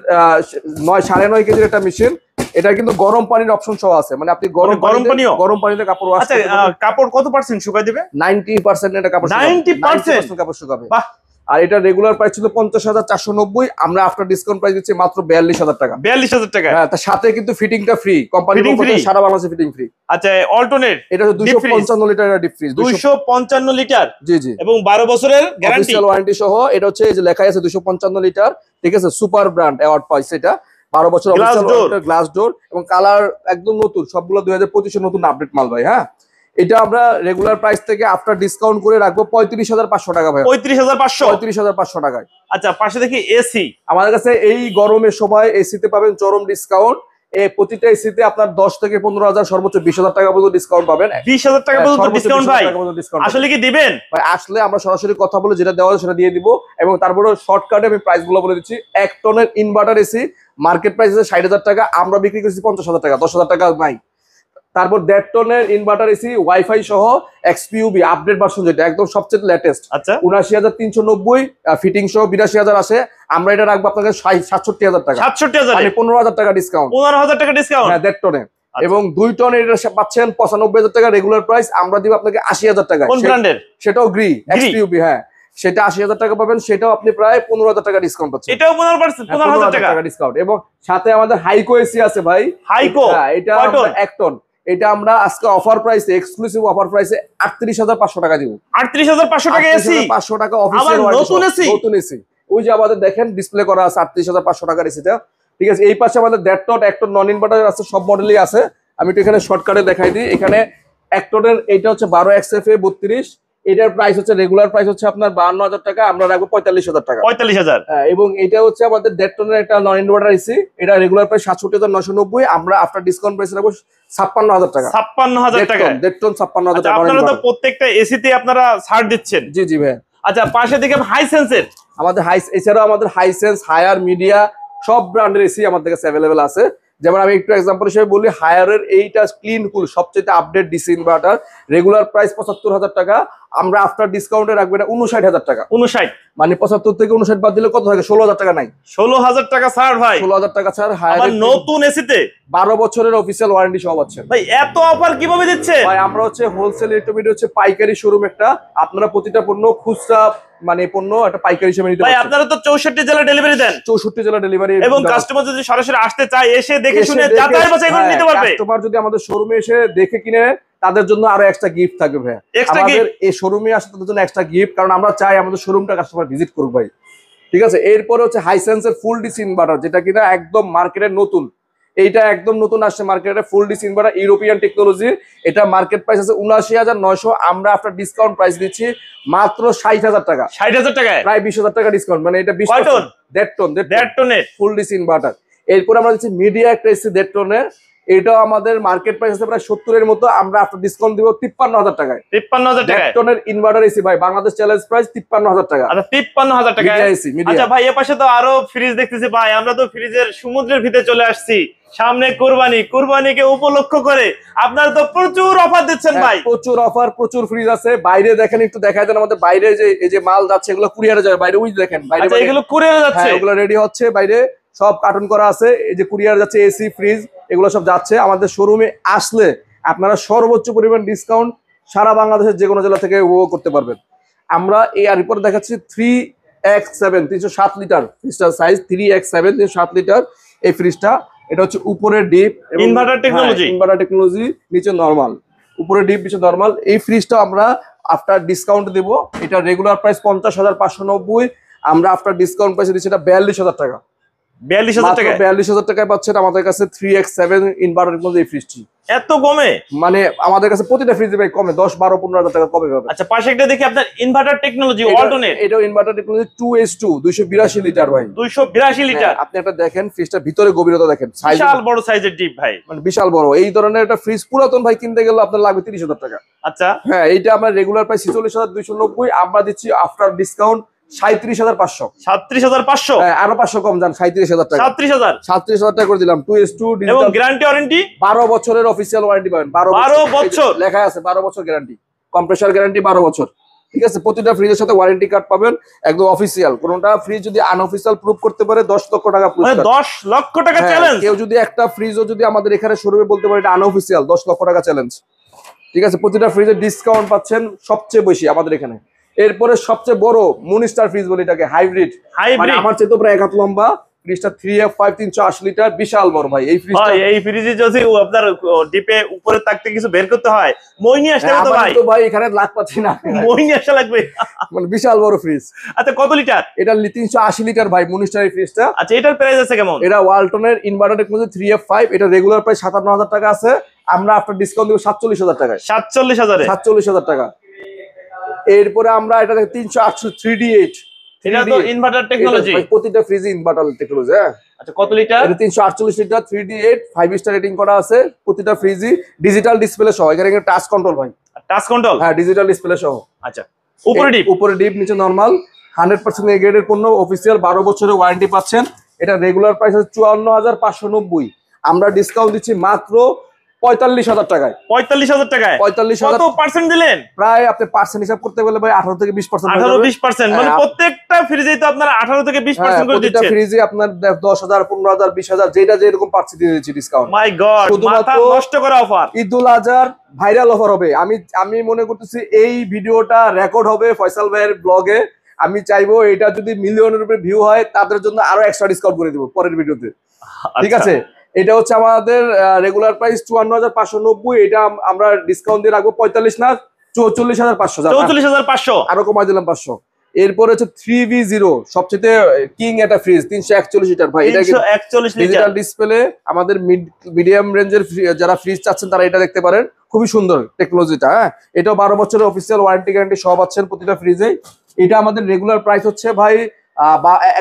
Speaker 1: 9.5 কেজির একটা মেশিন। এটা কিন্তু গরম পানির অপশন সহ আছে, মানে আপনি গরম পানিতে কাপড় ওয়াশ করতে পারবেন।
Speaker 2: কাপড় কত পার্সেন্ট শুকায় দিবে?
Speaker 1: 90% এটা কাপড়
Speaker 2: 90%
Speaker 1: কাপড় শুকাবে।
Speaker 2: বাহ।
Speaker 1: আর এটা রেগুলার প্রাইস ছিল 50,490, আমরা আফটার ডিসকাউন্ট প্রাইস দিচ্ছি মাত্র 42,000 টাকা।
Speaker 2: 42,000 টাকা।
Speaker 1: হ্যাঁ, তার সাথে কিন্তু ফিটিংটা ফ্রি, কোম্পানি সারা বাংলাদেশে ফিটিং ফ্রি।
Speaker 2: আচ্ছা, অল্টারনেট
Speaker 1: এটা 255 লিটার ডিপ ফ্রিজ,
Speaker 2: 255 লিটার।
Speaker 1: জি জি,
Speaker 2: এবং 12 বছরের গ্যারান্টি,
Speaker 1: অফিশিয়াল ওয়ারেন্টি সহ। এটা হচ্ছে এই যে লেখা আছে 255 লিটার, ঠিক আছে, সুপার ব্র্যান্ড অ্যাওয়ার্ড পাইছে এটা। 12 বছর অফিশিয়াল গ্লাস ডোর এবং কালার একদম নতুন, সবগুলো 2025 এর নতুন আপডেট মাল ভাই। হ্যাঁ, এটা আমরা রেগুলার প্রাইস থেকে আফটার ডিসকাউন্ট করে রাখবো 35,500 টাকা ভাই।
Speaker 2: 35,500
Speaker 1: টাকায়।
Speaker 2: আচ্ছা, পাশে দেখি এসি।
Speaker 1: আমাদের কাছে এই গরমের সময় এসিতে পাবেন চরম ডিসকাউন্ট। এই প্রতিটা এসিতে আপনার 10 থেকে 15,000, সর্বোচ্চ 20,000 টাকা পর্যন্ত ডিসকাউন্ট পাবেন।
Speaker 2: 20,000 টাকা পর্যন্ত ডিসকাউন্ট ভাই, আসলে কি দিবেন
Speaker 1: ভাই? আসলে আমরা সরাসরি কথা বলে যেটা দেওয়া সেটা দিয়ে দিব। এবং তারপরে শর্টকাটে আমি প্রাইস গুলো বলে দিচ্ছি। 1 টনের ইনভার্টার এসি মার্কেট প্রাইস আছে 60,000 টাকা, আমরা বিক্রি করছি 50,000 টাকা, 10,000 টাকা নাই। তারপর 1.5 টনের ইনভার্টার এসি ওয়াইফাই সহ এক্সপিউবি আপডেট ভার্সন, যেটা একদম সবচেয়ে লেটেস্ট,
Speaker 2: আচ্ছা
Speaker 1: 79,390, ফিটিং সহ 82,000 আসে। আমরা এটা রাখবো আপনাকে 67,000 টাকা,
Speaker 2: 67,000,
Speaker 1: মানে 15,000 টাকা ডিসকাউন্ট।
Speaker 2: 15,000 টাকা ডিসকাউন্ট,
Speaker 1: হ্যাঁ 1.5 টনে। এবং 2 টন এটা পাচ্ছেন 95,000 টাকা রেগুলার প্রাইস, আমরা দিব আপনাকে 80,000 টাকা।
Speaker 2: কোন ব্র্যান্ডের?
Speaker 1: সেটাও গ্রি এক্সপিউবি। হ্যাঁ, সেটা 80,000 টাকা পাবেন, সেটাও আপনি প্রায় 15,000 টাকা ডিসকাউন্ট পাচ্ছেন।
Speaker 2: এটাও 15,000 টাকা
Speaker 1: ডিসকাউন্ট। এবং সাথে আমাদের হাইকো এসি আছে ভাই।
Speaker 2: হাইকো,
Speaker 1: এটা 1 টন, এটা আমরা আজকে অফার প্রাইসে, এক্সক্লুসিভ অফার প্রাইসে 38,500 টাকা দিব।
Speaker 2: 38,500 টাকা এসি,
Speaker 1: 500 টাকা অফিসিয়াল
Speaker 2: নতুন এসি।
Speaker 1: নতুন এসি ওই যে আমাদের দেখেন ডিসপ্লে করা আছে 38,500 টাকার এসিটা, ঠিক আছে। এই পাশে আমাদের 1.5 টন, 1 টন নন ইনভার্টার আছে, সব মডেলই আছে। আমি একটু এখানে শর্টকাটে দেখাই দিই। এখানে 1 টনের এইটা হচ্ছে 12 XFA 32, এটার প্রাইস হচ্ছে রেগুলার প্রাইস হচ্ছে আপনার 52,000 টাকা, আমরা রাখবো 45,000 টাকা।
Speaker 2: 45,000।
Speaker 1: এবং এটা হচ্ছে আমাদের 1.5 টনের একটা নন ইনভার্টার এসি, এটা রেগুলার প্রাইস 67,990, আমরা আফটার ডিসকাউন্ট প্রাইস রাখবো 56,000 টাকা।
Speaker 2: 56,000 টাকা,
Speaker 1: 1.5 টন 56,000 টাকা।
Speaker 2: আপনারা তো প্রত্যেকটা এসিতে আপনারা ছাড় দিচ্ছেন।
Speaker 1: জি জি ভাই।
Speaker 2: আচ্ছা, পাশে দিকে হাইসেন্সের
Speaker 1: আমাদের এছাড়াও আমাদের হাইসেন্স, হায়ার, মিডিয়া সব ব্র্যান্ডের এসি আমাদের কাছে অ্যাভেলেবেল আছে। যেমন আমি একটু এক্সাম্পল হিসেবে বলি, হায়ারের এইটা ক্লিন কুল সবচেয়ে update DC inverter, regular price 75,000 টাকা, আমরা আফটার ডিসকাউন্টে রাখবো এটা 59,000 টাকা।
Speaker 2: 59,
Speaker 1: মানে 75 থেকে 59 বাদ দিলে কত থাকে? 16,000 টাকা নাই।
Speaker 2: 16,000 টাকা ছাড় ভাই,
Speaker 1: 16,000 টাকা ছাড়।
Speaker 2: হায়ার নতুন এসিতে
Speaker 1: 12 বছরের অফিসিয়াল ওয়ারেন্টি সহ পাচ্ছেন
Speaker 2: ভাই। এত অফার কিভাবে দিচ্ছে
Speaker 1: ভাই? আমরা হচ্ছে হোলসেল ইলেকট্রনিক হচ্ছে পাইকারি শোরুম একটা, আপনারা প্রতিটা পণ্য খুচরা মানে পণ্য একটা পাইকারি হিসেবে নিতে
Speaker 2: ভাই।
Speaker 1: পারবেন।
Speaker 2: আপনারা তো 64 জেলা ডেলিভারি দেন।
Speaker 1: 64 জেলা ডেলিভারি।
Speaker 2: এবং কাস্টমার যদি সরাসরি আসতে চায়, এসে দেখে শুনে যাচাই বাছাই করে নিতে পারবে।
Speaker 1: কাস্টমার যদি আমাদের শোরুমে এসে দেখে কিনে, তাদের জন্য আরো এক্সট্রা গিফট থাকবে ভাই। আমাদের এই শোরুমে আসে তাদের জন্য এক্সট্রা গিফট, কারণ আমরা চাই আমাদের শোরুমটা কাস্টমার ভিজিট করুক ভাই, ঠিক আছে। এরপরে হচ্ছে হাইসেন্সের ফুল ডিসি ইনভার্টার, যেটা কিনা একদম মার্কেটের নতুন। এইটা একদম নতুন আসছে মার্কেটে, ফুল ডিসি ইনভার্টার, ইউরোপিয়ান টেকনোলজি। এটা মার্কেট প্রাইস আছে 79,900, আমরা আফটার ডিসকাউন্ট প্রাইস দিচ্ছি মাত্র 60,000 টাকা।
Speaker 2: 60,000 টাকায়,
Speaker 1: প্রায় 20,000 টাকা ডিসকাউন্ট, মানে এটা 20
Speaker 2: টন,
Speaker 1: 1.5
Speaker 2: টনের
Speaker 1: ফুল ডিসি ইনভার্টার। এরপর আমরা দিচ্ছি মিডিয়া একটা এসি 1.5 টনের, এটাও আমাদের মার্কেট প্রাইস আছে প্রায় 70 এর মতো, আমরা আফটার ডিসকাউন্ট দিব 53,000 টাকায়।
Speaker 2: 53,000 টাকায়
Speaker 1: 1 টনের ইনভার্টার এসি ভাই, বাংলাদেশ চ্যালেঞ্জ প্রাইস 53,000 টাকা।
Speaker 2: আচ্ছা, 53,000 টাকা এসি। আচ্ছা ভাই, এর পাশে তো আরো ফ্রিজ দেখতেছি ভাই, আমরা তো ফ্রিজের সমুদ্রের ভিতরে চলে আসছি। সামনে কুরবানিকে উপলক্ষ করে আপনারা তো প্রচুর অফার দিচ্ছেন ভাই।
Speaker 1: প্রচুর অফার, প্রচুর ফ্রিজ আছে। বাইরে দেখেন, একটু দেখাই দেন আমাদের বাইরে যে এই যে মাল যাচ্ছে, এগুলো কুরিয়ারে যায় বাইরে, ওই দেখেন বাইরে।
Speaker 2: আচ্ছা, এগুলো কুরিয়ারে যাচ্ছে,
Speaker 1: এগুলো রেডি হচ্ছে বাইরে, সব কার্টুন করা আছে। এই যে কুরিয়ার যাচ্ছে, এসি, ফ্রিজ, এগুলো সব যাচ্ছে। আমাদের শোরুমে আসলে আপনারা সর্বোচ্চ পরিমাণ ডিসকাউন্ট সারা বাংলাদেশের যে কোনো জেলা থেকে উপভোগ করতে পারবেন। আমরা এই রিপোর্ট দেখাচ্ছি 3X7 307 litre ফ্রিজটার size, 3X7 307 litre এই ফ্রিজটা। এটা হচ্ছে উপরে ডিপ
Speaker 2: ইনভার্টার
Speaker 1: টেকনোলজি, নিচে নরমাল। উপরে ডিপ, নিচে নরমাল। এই ফ্রিজটা আমরা আফটার ডিসকাউন্ট দেব, এটা রেগুলার প্রাইস 50,590, আমরা আফটার ডিসকাউন্ট প্রাইসে দিচ্ছি এটা 42,000 টাকা।
Speaker 2: 42,000 টাকা,
Speaker 1: 42,000 টাকায় পাচ্ছেন আমাদের কাছে 3X7 ইনভার্টার টেকনোলজি এই ফ্রিজটি।
Speaker 2: এত কমে?
Speaker 1: মানে আমাদের কাছে প্রতিটা ফ্রিজে ভাই কমে 10-12-15,000 টাকা কমে পাবে।
Speaker 2: আচ্ছা, পাশে একটা দেখি আপনার ইনভার্টার টেকনোলজি অল্টারনেট,
Speaker 1: এটাও ইনভার্টার টেকনোলজি 2H2 282 লিটার ভাই,
Speaker 2: 282 লিটার।
Speaker 1: আপনি একটা দেখেন ফ্রিজটার ভিতরে গভীরতা দেখেন,
Speaker 2: বিশাল বড় সাইজের ডিপ ভাই,
Speaker 1: মানে বিশাল বড়। এই ধরনের একটা ফ্রিজ পুরাতন ভাই কিনতে গেলে আপনার লাগবে 30,000 টাকা।
Speaker 2: আচ্ছা,
Speaker 1: হ্যাঁ, এইটা আমরা রেগুলার প্রাইস 46,290, আমরা দিচ্ছি আফটার ডিসকাউন্ট 37,500।
Speaker 2: 37,500?
Speaker 1: হ্যাঁ, আরো 500 কম যান, 37,000 টাকা।
Speaker 2: 37,000
Speaker 1: টাকা করে দিলাম। 2H2
Speaker 2: এবং গ্যারান্টি ওয়ারেন্টি
Speaker 1: 12 বছরের অফিসিয়াল ওয়ারেন্টি পাবেন। 12
Speaker 2: বছর
Speaker 1: লেখা আছে, 12 বছর গ্যারান্টি, কম্প্রেসার গ্যারান্টি 12 বছর। ঠিক আছে, প্রতিটা ফ্রিজের সাথে ওয়ারেন্টি কার্ড পাবেন, একদম অফিসিয়াল। কোনটা ফ্রিজ যদি আনঅফিসিয়াল প্রুফ করতে পারে 10 লক্ষ টাকা পুরস্কার।
Speaker 2: 10 লক্ষ টাকা চ্যালেঞ্জ।
Speaker 1: কেউ যদি একটা ফ্রিজও যদি আমাদের এখানে শোরুমে বলতে পারে এটা আনঅফিসিয়াল, 10 লক্ষ টাকা চ্যালেঞ্জ। ঠিক আছে, প্রতিটা ফ্রিজের ডিসকাউন্ট পাচ্ছেন সবচেয়ে বেশি আমাদের এখানে। এরপরে সবচেয়ে বড় মুনস্টার ফ্রিজ বলে এটাকে, হাইব্রিড, মানে আমার চেয়ে তো প্রায় 1 হাত লম্বা ফ্রিজটা 3F5 380 লিটার, বিশাল বড় ভাই এই ফ্রিজটা।
Speaker 2: এই ফ্রিজে যদি আপনার ডিপে উপরে থাকতে কিছু বের করতে হয়, মই নিয়ে আসতে হবে তো ভাই।
Speaker 1: তো ভাই এখানে লাখ পাচ্ছি না,
Speaker 2: মই নিয়ে আসা লাগবে,
Speaker 1: মানে বিশাল বড় ফ্রিজ।
Speaker 2: আচ্ছা কত লিটার?
Speaker 1: এটা 380 লিটার ভাই মুনস্টার এই ফ্রিজটা।
Speaker 2: আচ্ছা এটার প্রাইস আছে কেমন?
Speaker 1: এটা ওয়ালটনের ইনভার্টার টেকনোলজি 3F5, এটা রেগুলার প্রাইস 57,000 টাকা আছে, আমরা আফটার ডিসকাউন্ট দেব 47,000 টাকায়। 47,000 টাকা। এরপরে আমরা এটা 380 3D8,
Speaker 2: এটা তো ইনভার্টার টেকনোলজি,
Speaker 1: প্রতিটা ফ্রিজে ইনভার্টার টেকনোলজি। হ্যাঁ
Speaker 2: আচ্ছা কত লিটার?
Speaker 1: এটা 348 লিটার 3D8, 5 স্টার রেটিং করা আছে, প্রতিটা ফ্রিজই ডিজিটাল ডিসপ্লে সহ। এখানে টাচ কন্ট্রোল ভাই,
Speaker 2: টাচ কন্ট্রোল,
Speaker 1: হ্যাঁ ডিজিটাল ডিসপ্লে সহ।
Speaker 2: আচ্ছা উপরে ডিপ
Speaker 1: নিচে নরমাল, 100% এ গ্রেডের পণ্য, অফিসিয়াল 12 বছরের ওয়ারেন্টি পাচ্ছেন। এটা রেগুলার প্রাইস আছে 54,590, আমরা ডিসকাউন্ট দিচ্ছি মাত্র 45,000 টাকায়।
Speaker 2: 45,000 টাকায়?
Speaker 1: 45,000
Speaker 2: কত পার্সেন্ট দিলেন?
Speaker 1: প্রায় আপনি পার্সেন্ট হিসাব করতে গেলে ভাই 18 থেকে 20%।
Speaker 2: 18-20%, মানে প্রত্যেকটা ফ্রিজেই তো আপনারা 18 থেকে 20% করে দিচ্ছেন।
Speaker 1: প্রত্যেকটা ফ্রিজে আপনার 10,000 15,000 20,000 যেটা যেরকম পার্সে দিয়ে দিচ্ছি ডিসকাউন্ট।
Speaker 2: মাই গড, মাথা নষ্ট করা অফার।
Speaker 1: ঈদুল আজহার ভাইরাল অফার হবে। আমি মনে করতেছি এই ভিডিওটা রেকর্ড হবে ফয়সাল ভাইয়ের ব্লগে। আমি চাইবো এটা যদি মিলিয়নের উপরে ভিউ হয় তাদের জন্য আরো এক্সট্রা ডিসকাউন্ট করে দিব পরের ভিডিওতে। ঠিক আছে, এটা হচ্ছে আমাদের রেগুলার প্রাইস 54,590, এটা আমরা ডিসকাউন্ট দিয়ে রাখবো 45 না 44,500।
Speaker 2: 44,500
Speaker 1: আরো কমাই দিলাম 500। এরপরে হচ্ছে 3V0, সবচেয়ে কিং একটা ফ্রিজ 341 লিটার ভাই। এটা
Speaker 2: 341 লিটার
Speaker 1: ডিজিটাল ডিসপ্লে। আমাদের মিডিয়াম রেঞ্জের যারা ফ্রিজ চাচ্ছেন তারা এটা দেখতে পারেন, খুবই সুন্দর টেকনোলজিটা। হ্যাঁ, এটাও 12 বছরের অফিসিয়াল ওয়ারেন্টি গ্যারান্টি সব পাচ্ছেন প্রতিটা ফ্রিজে। এটা আমাদের রেগুলার প্রাইস হচ্ছে ভাই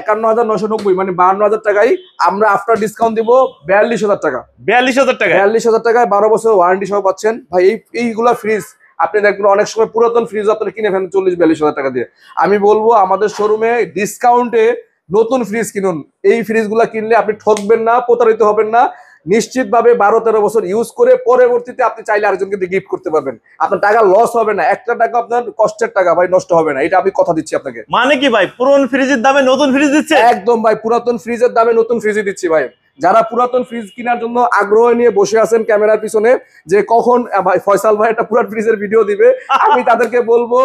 Speaker 1: 51,990, মানে 52,000 টাকায়। আমরা আফটার ডিসকাউন্ট দিব 42,000 টাকা।
Speaker 2: 42,000 টাকা?
Speaker 1: 42,000 টাকায় 12 বছর ওয়ারেন্টি সহ পাচ্ছেন ভাই। এইগুলা ফ্রিজ আপনি দেখবেন অনেক সময় পুরাতন ফ্রিজ আপনারা কিনে ফেলেন 40-42,000 টাকা দিয়ে। আমি বলবো আমাদের শোরুমে ডিসকাউন্টে নতুন ফ্রিজ কিনুন। এই ফ্রিজগুলা কিনলে আপনি ঠকবেন না, প্রতারিত হবেন না। নিশ্চিতভাবে 12-13 বছর ইউজ করে পরবর্তীতে আপনি চাইলে আরেকজনকে গিফট করতে পারবেন। আপনার টাকা লস হবে না, একটা টাকা আপনার কষ্টের টাকা ভাই নষ্ট হবে না, এটা আমি কথা দিচ্ছি আপনাকে।
Speaker 2: মানে কি ভাই, পুরাতন ফ্রিজের দামে নতুন ফ্রিজ দিচ্ছে?
Speaker 1: একদম ভাই, পুরাতন ফ্রিজের দামে নতুন ফ্রিজ দিচ্ছি ভাই। যারা পুরাতন ফ্রিজ কেনার জন্য আগ্রহ নিয়ে বসে আছেন ক্যামেরার পিছনে যে কখন ভাই ফয়সাল ভাই একটা পুরাতন ফ্রিজের ভিডিও দিবে, আমি তাদেরকে বলবো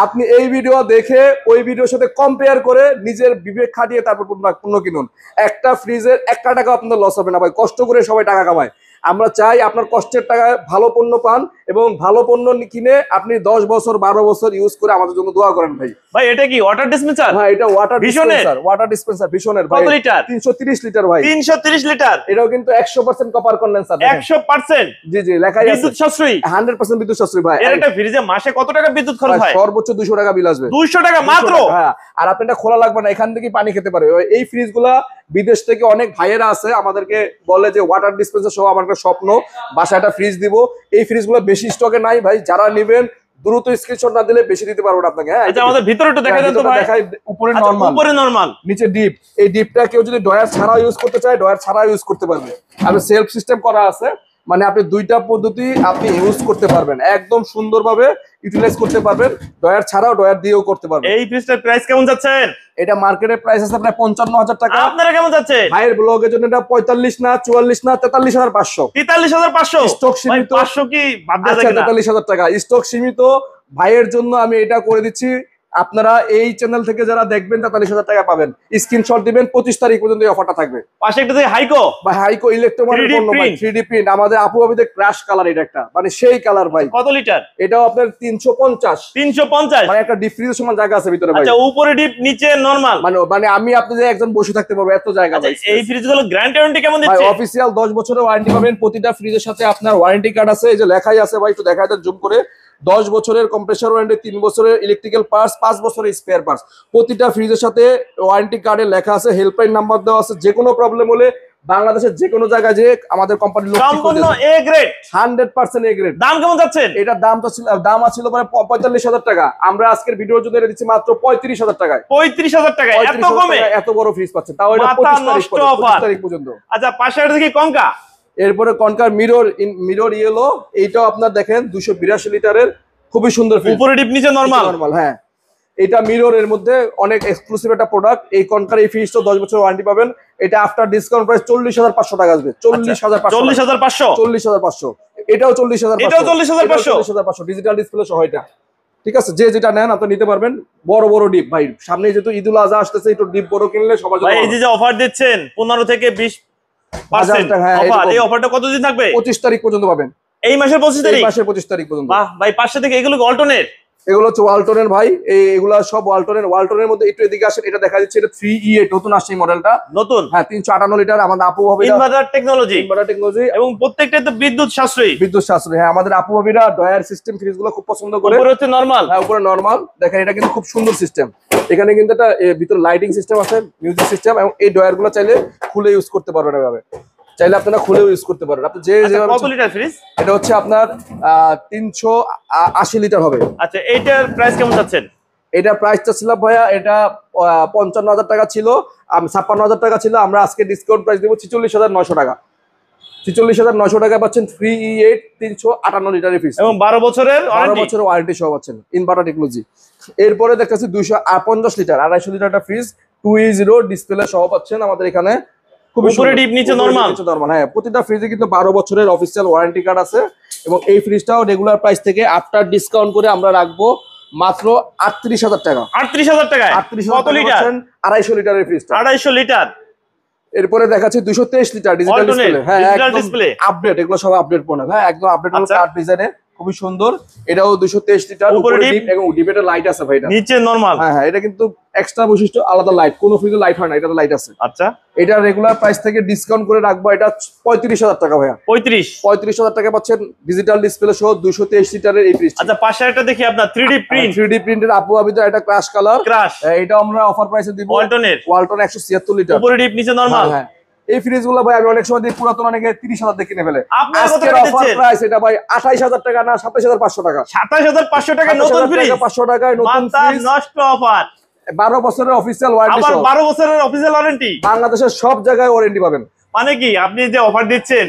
Speaker 1: আপনি এই ভিডিও দেখে ওই ভিডিওর সাথে কম্পেয়ার করে নিজের বিবেক খাটিয়ে তারপর পণ্য কিনুন। একটা ফ্রিজের একটা টাকা আপনার লস হবে না ভাই, কষ্ট করে সবাই টাকা কামায়। আমরা চাই আপনার কষ্টের টাকায় ভালো পণ্য পান এবং ভালো পণ্য কিনে আপনি 10 বছর 12 বছর ইউজ করে আমাদের জন্য দোয়া করেন ভাই।
Speaker 2: ভাই এটা কি ওয়াটার ডিসপেন্সার?
Speaker 1: হ্যাঁ এটা ওয়াটার ডিসপেন্সার ভিশনের ভাই।
Speaker 2: কত লিটার?
Speaker 1: 330 লিটার ভাই।
Speaker 2: 330 লিটার?
Speaker 1: এটাও কিন্তু 100% কপার কন্ডেন্সার।
Speaker 2: 100%?
Speaker 1: জি জি, লেখাই আছে
Speaker 2: বিদ্যুৎ সাশ্রয়ী,
Speaker 1: 100% বিদ্যুৎ সাশ্রয়ী ভাই।
Speaker 2: এর একটা ফ্রিজে মাসে কত টাকা বিদ্যুৎ খরচ হয়?
Speaker 1: সর্বোচ্চ 200 টাকা বিল আসবে।
Speaker 2: 200 টাকা মাত্র?
Speaker 1: হ্যাঁ, আর আপনি এটা খোলা লাগবে না, এখান থেকে পানি খেতে পারে। এই ফ্রিজগুলা বিদেশ থেকে অনেক ভাইয়েরা আছে আমাদেরকে বলে যে ওয়াটার ডিসপেন্সার সহ আমার একটা স্বপ্ন, বাসায় একটা ফ্রিজ দিব। এই ফ্রিজগুলো বেশি স্টকে নাই ভাই, যারা নেবেন দ্রুত স্ক্রিনশট না দিলে বেশি দিতে পারবো না আপনাকে। হ্যাঁ
Speaker 2: আচ্ছা আমাদের ভিতরে একটু দেখা দেন তো ভাই।
Speaker 1: দেখাই, উপরে নরমাল,
Speaker 2: উপরে নরমাল,
Speaker 1: নিচে ডিপ। এই ডিপটা কেউ যদি ডয়ার ছাড়া ইউজ করতে চায় ডয়ার ছাড়া ইউজ করতে পারবে। আর সেলফ সিস্টেম করা আছে, মানে আপনি দুইটা পদ্ধতি আপনি ইউজ করতে পারবেন, একদম সুন্দরভাবে ইউটিলাইজ করতে পারবেন, ডয়ার ছাড়াও ডয়ার দিয়েও করতে পারবেন।
Speaker 2: এই ফ্রিজটার প্রাইস কেমন যাচ্ছেন?
Speaker 1: এটা মার্কেটের প্রাইস আছে প্রায় 55,000 টাকা।
Speaker 2: আপনারা কেমন যাচ্ছে?
Speaker 1: ভাইয়ের ব্লগের জন্য এটা 45 না 44 না 43,500।
Speaker 2: 43,500
Speaker 1: স্টক সীমিত।
Speaker 2: 500 কি বাদ দেওয়া যায় কিনা?
Speaker 1: 43,000 টাকা স্টক সীমিত ভাইয়ের জন্য আমি এটা করে দিচ্ছি। আপনারা এই চ্যানেল থেকে যারা দেখবেন 43,000 টাকা পাবেন, স্ক্রিনশট দিবেন, 25 তারিখ পর্যন্ত এই অফারটা থাকবে।
Speaker 2: পাশে একটা হাইকো
Speaker 1: বা হাইকো ইলেকট্রোমার্কের পণ্য ভাই, 3D প্রিন্ট, আমাদের আপু ভাবিদের ক্রাশ কালার, এটা একটা মানে সেই কালার ভাই।
Speaker 2: কত লিটার?
Speaker 1: এটাও আপনার 350।
Speaker 2: 350
Speaker 1: মানে একটা ডিপ ফ্রিজের সমান জায়গা আছে ভিতরে ভাই।
Speaker 2: আচ্ছা উপরে ডিপ নিচে নরমাল,
Speaker 1: মানে আমি আপনাদের একজন বসে থাকতে পারবো এত জায়গা ভাই।
Speaker 2: এই ফ্রিজগুলো গ্যারান্টি ওয়ারেন্টি কেমন
Speaker 1: ভাই
Speaker 2: দিচ্ছে?
Speaker 1: অফিশিয়াল 10 বছরের ওয়ারেন্টি পাবেন। প্রতিটা ফ্রিজের সাথে আপনার ওয়ারেন্টি কার্ড আছে, এই যে লেখাই আছে ভাই, একটু দেখায় দেন জুম করে। 10 বছরের কম্প্রেসর ওয়ারেন্টি, 3 বছরের ইলেকট্রিক্যাল পার্টস, 5 বছরের স্পেয়ার পার্টস। প্রতিটা ফ্রিজের সাথে ওয়ারেন্টি কার্ডে লেখা আছে, হেল্পলাইন নাম্বার দেওয়া আছে। যে কোনো প্রবলেম হলে বাংলাদেশের যে কোনো জায়গায় যে আমাদের কোম্পানির লোক
Speaker 2: সম্পূর্ণ এ গ্রেড,
Speaker 1: 100% এ গ্রেড।
Speaker 2: দাম কেমন যাচ্ছেন?
Speaker 1: এটা দাম ছিল মানে 45,000 টাকা, আমরা আজকের ভিডিওর জন্য দিচ্ছি মাত্র 35,000 টাকায়।
Speaker 2: 35,000 টাকা এত কমে?
Speaker 1: এত বড় ফ্রিজ পাচ্ছেন, তাও এটা 25 তারিখ পর্যন্ত।
Speaker 2: আচ্ছা পাশে একটা দেখি কঙ্কা।
Speaker 1: এরপরে কনকার মিরর ইয়েলো, এইটাও আপনার দেখেন 282 লিটারের খুবই সুন্দর ফ্রিজ,
Speaker 2: উপরে ডিপ নিচে নরমাল।
Speaker 1: হ্যাঁ এটা মিরর এর মধ্যে অনেক এক্সক্লুসিভ একটা প্রোডাক্ট। এই কনকার এই ফ্রিজটা 10 বছর ওয়ারেন্টি পাবেন। এটা আফটার ডিসকাউন্ট প্রাইস 40,500 টাকা আসবে।
Speaker 2: 40,500
Speaker 1: 40,500 এটাও 40,500 ডিজিটাল ডিসপ্লে সহ এটা। ঠিক আছে, যে যেটা নেন আপনি নিতে পারবেন। বড় বড় ডিপ ভাই, সামনে যেহেতু ঈদুল আজহা আসতেছে, একটু ডিপ বড় কিনলে সবার জন্য।
Speaker 2: ভাই এই যে অফার দিচ্ছেন 15 থেকে 20% অফার, এই অফারটা কতদিন থাকবে?
Speaker 1: 25 তারিখ পর্যন্ত পাবেন।
Speaker 2: এই মাসের 25 তারিখ?
Speaker 1: এই মাসের 25 তারিখ পর্যন্ত।
Speaker 2: বাহ ভাই, পাশে থেকে এগুলো অল্টনের?
Speaker 1: এগুলো হচ্ছে ওয়ালটনের ভাই, এগুলা সব ওয়ালটনের। ওয়ালটনের মধ্যে একটু এদিকে আসেন, এটা দেখা যাচ্ছে এটা 3E8 নতুন আসছে এই মডেলটা,
Speaker 2: নতুন।
Speaker 1: হ্যাঁ 358 লিটার। আমাদের আপু ভাবিরা
Speaker 2: ইনভার্টার টেকনোলজি, এবং প্রত্যেকটা তো বিদ্যুৎ সাশ্রয়ী। হ্যাঁ আমাদের আপু ভাবিরা ডয়ার সিস্টেম ফ্রিজগুলো খুব পছন্দ করে। উপরে হচ্ছে নরমাল,
Speaker 1: হ্যাঁ উপরে নরমাল। দেখেন এটা কিন্তু খুব সুন্দর সিস্টেম। এখানে কিন্তু একটা ভিতরে লাইটিং সিস্টেম আছে, মিউজিক সিস্টেম, এবং এই ডয়ারগুলো চাইলে খুলে ইউজ করতে পারবেন। এভাবে চাইলে আপনারা খুলেও ইউজ করতে পারবেন। আপনি যে
Speaker 2: কত লিটার ফ্রিজ?
Speaker 1: এটা হচ্ছে আপনার 380 লিটার হবে।
Speaker 2: আচ্ছা এইটার প্রাইস কেমন চাচ্ছেন?
Speaker 1: এটা প্রাইসটা ছিল ভাইয়া, এটা 55,000 টাকা ছিল, 56,000 টাকা ছিল। আমরা আজকে ডিসকাউন্ট প্রাইস দেবো 46,900 টাকা। 46,900 টাকা পাচ্ছেন 3E8 358 লিটারের ফ্রিজ,
Speaker 2: এবং 12 বছরের
Speaker 1: 12 বছরের ওয়ারেন্টি সহ পাচ্ছেন ইনভার্টার টেকনোলজি। এরপরে দেখাচ্ছি 250 লিটার 250 লিটার একটা ফ্রিজ 2E0 ডিসপ্লে সহ পাচ্ছেন আমাদের এখানে।
Speaker 2: উপরে ডিপ নিচে নরমাল।
Speaker 1: হ্যাঁ প্রতিটা ফ্রিজে কিন্তু 12 বছরের অফিসিয়াল ওয়ারেন্টি কার্ড আছে। এবং এই ফ্রিজটাও রেগুলার প্রাইস থেকে আফটার ডিসকাউন্ট করে আমরা রাখবো মাত্র 38,000 টাকা।
Speaker 2: 38,000 টাকায়?
Speaker 1: 38,000
Speaker 2: কত লিটার?
Speaker 1: 250 লিটারের ফ্রিজটা।
Speaker 2: 250 লিটার।
Speaker 1: এরপরে দেখাচ্ছি 223 লিটার ডিজিটাল ডিসপ্লে। হ্যাঁ
Speaker 2: ডিজিটাল ডিসপ্লে
Speaker 1: আপডেট, এগুলো সব আপডেট প্রোডাক্ট। হ্যাঁ একদম আপডেট কার্ড ডিজাইনে, খুবই সুন্দর। এটাও 223 লিটার, উপরে ডিপ এবং ডিপের লাইট আছে ভাই, এটা
Speaker 2: নিচে নরমাল।
Speaker 1: হ্যাঁ হ্যাঁ এটা কিন্তু এক্সট্রা বৈশিষ্ট্য, আলাদা লাইট। কোন ফ্রিজে লাইট হয় না, এটাতে লাইট আছে।
Speaker 2: আচ্ছা
Speaker 1: এটা রেগুলার প্রাইস থেকে ডিসকাউন্ট করে রাখবো এটা 35,000 টাকা ভাইয়া। 35,000 টাকা পাচ্ছেন ডিজিটাল ডিসপ্লে সহ 223 লিটারের এই ফ্রিজ।
Speaker 2: আচ্ছা পাশে একটা দেখি আপনার 3D প্রিন্ট।
Speaker 1: 3D প্রিন্টের আপু আবিদা, এটা ক্রাশ কালার। এটা আমরা অফার প্রাইসে দিব ওয়ালটন 176 লিটার,
Speaker 2: উপরে ডিপ নিচে নরমাল।
Speaker 1: হ্যাঁ এই ফ্রিজগুলো ভাই আমি অনেক সময় দেখি পুরাতন অনেকে 30,000 দিয়ে কিনে ফেলে।
Speaker 2: আজকের
Speaker 1: অফার প্রাইস এটা ভাই 28,000 টাকা না 27,500 টাকা।
Speaker 2: 27,500 টাকা নতুন ফ্রিজ,
Speaker 1: 500 টাকায় নতুন ফ্রিজ,
Speaker 2: নষ্ট অফার।
Speaker 1: 12 বছরের অফিশিয়াল ওয়ারেন্টি,
Speaker 2: আবার 12 বছরের অফিশিয়াল ওয়ারেন্টি।
Speaker 1: বাংলাদেশের সব জায়গায় ওয়ারেন্টি পাবেন।
Speaker 2: মানে কি আপনি যে অফার দিচ্ছেন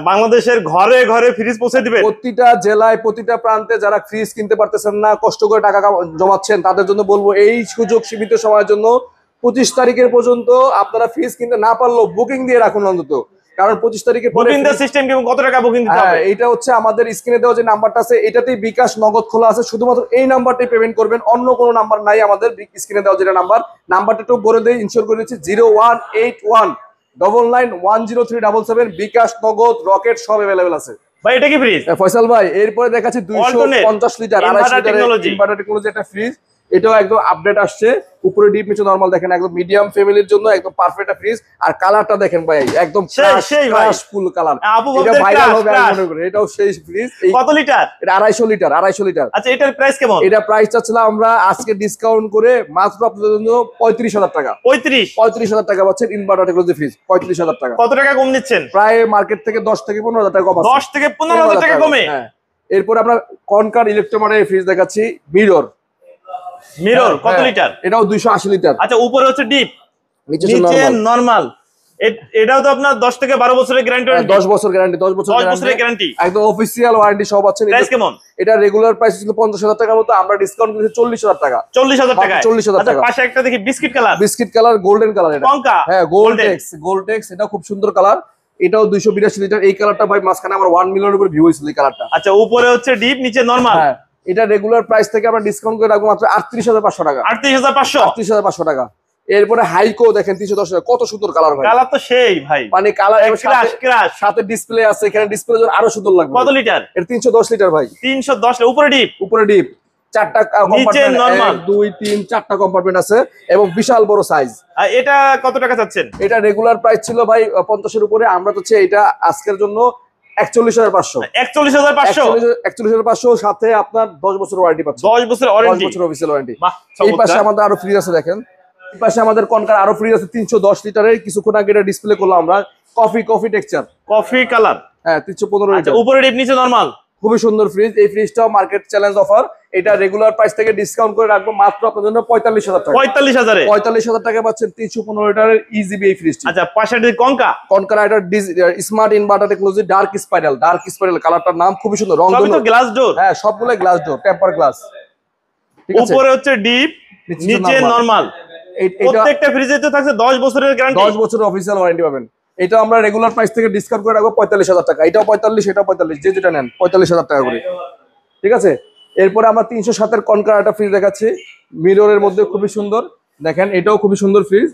Speaker 2: বাংলাদেশের ঘরে ঘরে ফ্রিজ পৌঁছে দিবেন?
Speaker 1: প্রতিটা জেলায় প্রতিটা প্রান্তে যারা ফ্রিজ কিনতে পারতেছেন না, কষ্ট করে টাকা জমাচ্ছেন, তাদের জন্য বলবো এই সুযোগ সীমিত সময়ের জন্য 25 তারিখের পর্যন্ত আপনারা ফ্রিজ কিনতে না পারলেও বুকিং দিয়ে রাখুন অন্তত। কারণ 25 তারিখের পরে
Speaker 2: বুকিং দা সিস্টেম কি, কত টাকা বুকিং দিতে হবে?
Speaker 1: এটা হচ্ছে আমাদের স্ক্রিনে দেওয়া যে নাম্বারটা আছে, এটাতেই বিকাশ নগদ খোলা আছে। শুধুমাত্র এই নাম্বারটাই পেমেন্ট করবেন, অন্য কোনো নাম্বার নাই আমাদের। স্ক্রিনে দেওয়া যেটা নাম্বারটা একটু বলে দেই, ইনশিওর করে দিচ্ছি 018199103777। বিকাশ নগদ রকেট সব अवेलेबल আছে
Speaker 2: ভাই। এটা কি ফ্রিজ
Speaker 1: ফয়সাল ভাই? এরপরে দেখাচ্ছি 250 লিটার 250 লিটারের ইনভার্টার টেকনোলজি একটা ফ্রিজ। এটাও একদম আপডেট আসছে, উপরে ডিপ নিচে নরমাল। দেখেন একদম মিডিয়াম ফ্যামিলির জন্য একদম পারফেক্ট একটা ফ্রিজ। আর কালারটা দেখেন ভাই, একদম ক্রাশ ফুল কালার। এটা ভাইরাল হবে আমি মনে করি। এটাও সেই ফ্রিজ।
Speaker 2: কত লিটার?
Speaker 1: এটা 250 লিটার 250 লিটার।
Speaker 2: আচ্ছা এটার প্রাইস কেমন?
Speaker 1: এটা প্রাইস চাচ্ছিলাম আমরা আজকে ডিসকাউন্ট করে মাত্র আপনাদের জন্য 35,000 টাকা। 35,000 টাকা পাচ্ছেন ইনভার্টার টেকনোলজি ফ্রিজ। 35,000 টাকা।
Speaker 2: কত টাকা কম নিচ্ছেন?
Speaker 1: প্রায় মার্কেট থেকে 10 থেকে 15,000 টাকা কম আছে।
Speaker 2: 10 থেকে 15,000 টাকা কমে?
Speaker 1: হ্যাঁ। এরপর আমরা কনকার ইলেকট্রোমার্টের ফ্রিজ দেখাচ্ছি মিরর
Speaker 2: কত লিটার?
Speaker 1: এটাও 280 লিটার।
Speaker 2: আচ্ছা উপরে হচ্ছে ডিপ, নিচে নরমাল। এটাও তো আপনার 10 থেকে 12 বছরের গ্যারান্টি।
Speaker 1: 10 বছর গ্যারান্টি, 10 বছরের গ্যারান্টি, একদম অফিশিয়াল ওয়ারেন্টি সব আছে।
Speaker 2: প্রাইস কেমন?
Speaker 1: এটা রেগুলার প্রাইস ছিল 50,000 টাকার মতো, আমরা ডিসকাউন্ট করেছি 40,000 টাকা।
Speaker 2: 40,000 টাকা।
Speaker 1: 40,000 টাকা।
Speaker 2: পাশে একটা দেখি বিস্কিট কালার,
Speaker 1: গোল্ডেন কালার। এটা
Speaker 2: টঙ্কা,
Speaker 1: হ্যাঁ গোল্ডটেক্স, এটা খুব সুন্দর কালার। এটাও 282 লিটার। এই কালারটা ভাই মাঝখানে আমার 1 মিলিয়নের উপর ভিউ হয়েছিল এই কালারটা।
Speaker 2: আচ্ছা উপরে হচ্ছে ডিপ নিচে নরমাল।
Speaker 1: হ্যাঁ এটা রেগুলার প্রাইস থেকে আমরা ডিসকাউন্ট করে রাখবো মাত্র 38,500 টাকা। 38,500 টাকা। এরপরে হাইকো দেখেন 310 টাকা, কত সুন্দর কালার ভাই।
Speaker 2: কালার তো সেই ভাই,
Speaker 1: মানে কালার
Speaker 2: ক্রাশ।
Speaker 1: সাথে ডিসপ্লে আছে, এখানে ডিসপ্লে জন্য আরো সুন্দর লাগবে।
Speaker 2: কত লিটার?
Speaker 1: এর 310 লিটার ভাই।
Speaker 2: 310 উপরে ডিপ,
Speaker 1: চারটা কম্পার্টমেন্ট, 1 2 3 4টা কম্পার্টমেন্ট আছে এবং বিশাল বড় সাইজ।
Speaker 2: এটা কত টাকা চাচ্ছেন?
Speaker 1: এটা রেগুলার প্রাইস ছিল ভাই 50 এর উপরে, আমরা তো এটা আজকের জন্য 41,500। 41,500 সাথে আপনার 10 বছর ওয়ারেন্টি পাচ্ছেন।
Speaker 2: 10 বছর ওয়ারেন্টি,
Speaker 1: 10 বছর অফিসিয়াল ওয়ারেন্টি। এই পাশে আমাদের আরো ফ্রিজ আছে, দেখেন এই পাশে আমাদের কনকার আরো ফ্রিজ আছে 310 লিটারের। কিছুক্ষণ আগে এটা ডিসপ্লে করলাম আমরা, কফি টেক্সচার,
Speaker 2: কফি কালার।
Speaker 1: হ্যাঁ 315 লিটার।
Speaker 2: উপরে ডিপ নিচে নরমাল।
Speaker 1: খুবই সুন্দর ফ্রিজ। এই ফ্রিজটাও মার্কেট চ্যালেঞ্জ অফার। এটা রেগুলার প্রাইস থেকে ডিসকাউন্ট করে রাখবো মাত্র আপনার জন্য 45,000 টাকা। 45,000 টাকা পাচ্ছেন 315 লিটারের ইজিবি এই ফ্রিজটি।
Speaker 2: আচ্ছা, পাশে
Speaker 1: কনকা এটা smart inverter technology dark spiral কালারটার নাম খুবই সুন্দর। রং
Speaker 2: সবই তো গ্লাস ডোর।
Speaker 1: হ্যাঁ, সবগুলো গ্লাস ডোর, টেম্পার গ্লাস। ঠিক আছে,
Speaker 2: উপরে হচ্ছে ডিপ, নিচে নরমাল। প্রত্যেকটা ফ্রিজে তো থাকছে 10 বছরের গ্যারান্টি,
Speaker 1: 10 বছরের অফিশিয়াল ওয়ারেন্টি পাবেন। এটা আমরা রেগুলার প্রাইস থেকে ডিসকাউন্ট করে রাখবো 45,000 টাকা। এটাও 45, এটাও 45, যে যেটা নেন 45,000 টাকা করে। ঠিক আছে, এরপরে আমরা 307 এর কনকা একটা ফ্রিজ দেখাচ্ছি, মিররের মধ্যে খুবই সুন্দর। দেখেন, এটাও খুবই সুন্দর ফ্রিজ।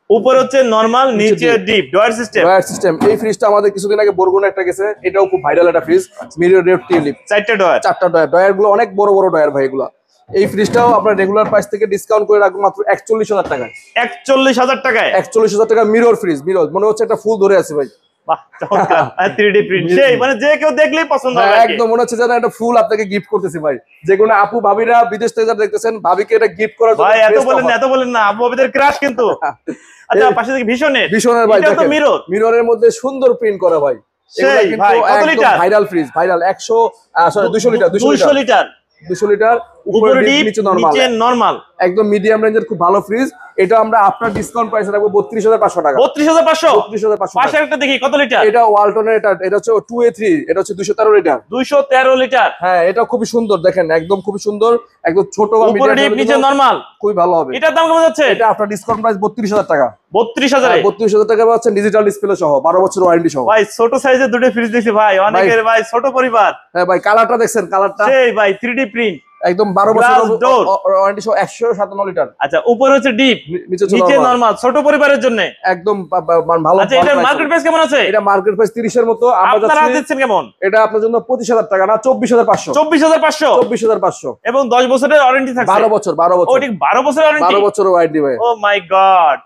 Speaker 2: উপরে হচ্ছে নরমাল, নিচে ডিপ, ডয়ার সিস্টেম।
Speaker 1: এই ফ্রিজটা আমাদের কিছুদিন আগে বরগুনা একটা গেছে, এটাও খুব ভাইরাল একটা ফ্রিজ। মিরর রেড টিউলিপ, 4টা ডয়ার গুলো অনেক বড় বড় ডয়ার ভাই এগুলো। এই ফ্রিজটাও আপনার রেগুলার প্রাইস থেকে ডিসকাউন্ট করে রাখবো মাত্র 41,000 টাকায়।
Speaker 2: 41,000 টাকায়
Speaker 1: 41,000 টাকা মিরর ফ্রিজ। মিরর মনে হচ্ছে একটা ফুল ধরে আছে ভাই।
Speaker 2: বাহ, চমৎকার। 3D প্রিন্ট, সেই মানে যে কেউ দেখলেই পছন্দ হবে।
Speaker 1: একদম মনে হচ্ছে যেন একটা ফুল আপনাকে গিফট করতেছি ভাই। যে কোনো আপু ভাবিরা বিদেশ থেকে যারা দেখতেছেন, ভাবিকে এটা গিফট করার জন্য।
Speaker 2: ভাই এত বলেন না, আপু ভাবিদের ক্রাশ কিন্তু। আচ্ছা, পাশে থেকে ভীষণের ভাই, এটা তো
Speaker 1: মিররের মধ্যে সুন্দর প্রিন্ট করা ভাই।
Speaker 2: সেই ভাই, কত litre?
Speaker 1: Viral fridge, viral 200 litre. 200 litre, উপরে ডিপ, নিচে নরমাল, একদম মিডিয়াম রেঞ্জের খুব ভালো ফ্রিজ। এটা আমরা আপনার ডিসকাউন্ট প্রাইসে রাখবো 32,500 টাকা।
Speaker 2: 32,500। পাশে একটা দেখি, কত লিটার?
Speaker 1: এটা ওয়ালটনের, এটা হচ্ছে 2A3, এটা হচ্ছে 213 লিটার।
Speaker 2: 213 লিটার।
Speaker 1: হ্যাঁ, এটা খুবই সুন্দর, দেখেন একদম খুবই সুন্দর, একদম ছোট বা
Speaker 2: উপরে ডিপ, নিচে নরমাল,
Speaker 1: খুবই ভালো হবে।
Speaker 2: এটার দাম কেমন যাচ্ছে?
Speaker 1: এটা আপনার ডিসকাউন্ট প্রাইস 32,000 টাকা।
Speaker 2: 32,000
Speaker 1: টাকা পাচ্ছেন ডিজিটাল ডিসপ্লে সহ, 12 বছর ওয়ারেন্টি সহ।
Speaker 2: ভাই ছোট সাইজের দুটো ফ্রিজ দেখছি ভাই, অনেকের ভাই ছোট পরিবার।
Speaker 1: হ্যাঁ ভাই, কালারটা দেখছেন, কালারটা
Speaker 2: সেই ভাই 3D প্রিন্ট,
Speaker 1: একদম 12 বছর ওয়ারেন্টি সহ, 157 লিটার।
Speaker 2: আচ্ছা, উপরে হচ্ছে ডিপ, নিচে নরমাল, ছোট পরিবারের জন্য একদম
Speaker 1: ভালো।
Speaker 2: আচ্ছা, এটার মার্কেট প্রাইস কেমন আছে?
Speaker 1: এটা মার্কেট প্রাইস 30 এর মতো।
Speaker 2: আপনারা দিচ্ছেন কেমন?
Speaker 1: এটা আপনার জন্য 25,000 টাকা না, 24,500।
Speaker 2: 24,500 এবং 10 বছরের ওয়ারেন্টি থাকছে।
Speaker 1: 12 বছর।
Speaker 2: ও ঠিক 12 বছরের ওয়ারেন্টি।
Speaker 1: 12 বছরের ওয়ারেন্টি ভাই।
Speaker 2: ও মাই গড।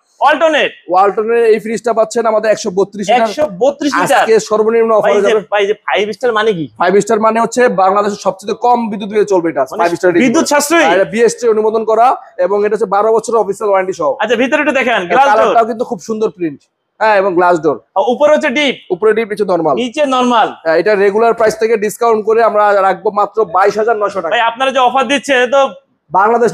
Speaker 2: ওয়ালটনের
Speaker 1: এই ফ্রিজটা পাচ্ছেন আমাদের 132 লিটার।
Speaker 2: 132 লিটার
Speaker 1: আজকে সর্বনিম্ন অফারে যাবে
Speaker 2: ভাই। যে 5 স্টার মানে কি?
Speaker 1: 5 স্টার মানে হচ্ছে বাংলাদেশের সবচেয়ে কম বিদ্যুৎ বিলে চলবে এটা। 5 স্টার
Speaker 2: বিদ্যুৎ সাশ্রয়ী,
Speaker 1: এটা বিএসটি অনুমোদন করা, এবং এটা হচ্ছে 12 বছরের অফিশিয়াল ওয়ারেন্টি সহ।
Speaker 2: আচ্ছা, ভিতরে একটু দেখেন, গ্লাস ডোর,
Speaker 1: কালারটাও কিন্তু খুব সুন্দর প্রিন্ট। হ্যাঁ, এবং গ্লাস ডোর।
Speaker 2: উপরে হচ্ছে ডিপ,
Speaker 1: উপরে ডিপ, নিচে নরমাল। এটা রেগুলার প্রাইস থেকে ডিসকাউন্ট করে আমরা রাখবো মাত্র 22,900 টাকা।
Speaker 2: ভাই, আপনারা যে অফার দিচ্ছেন, তো
Speaker 1: বাংলাদেশ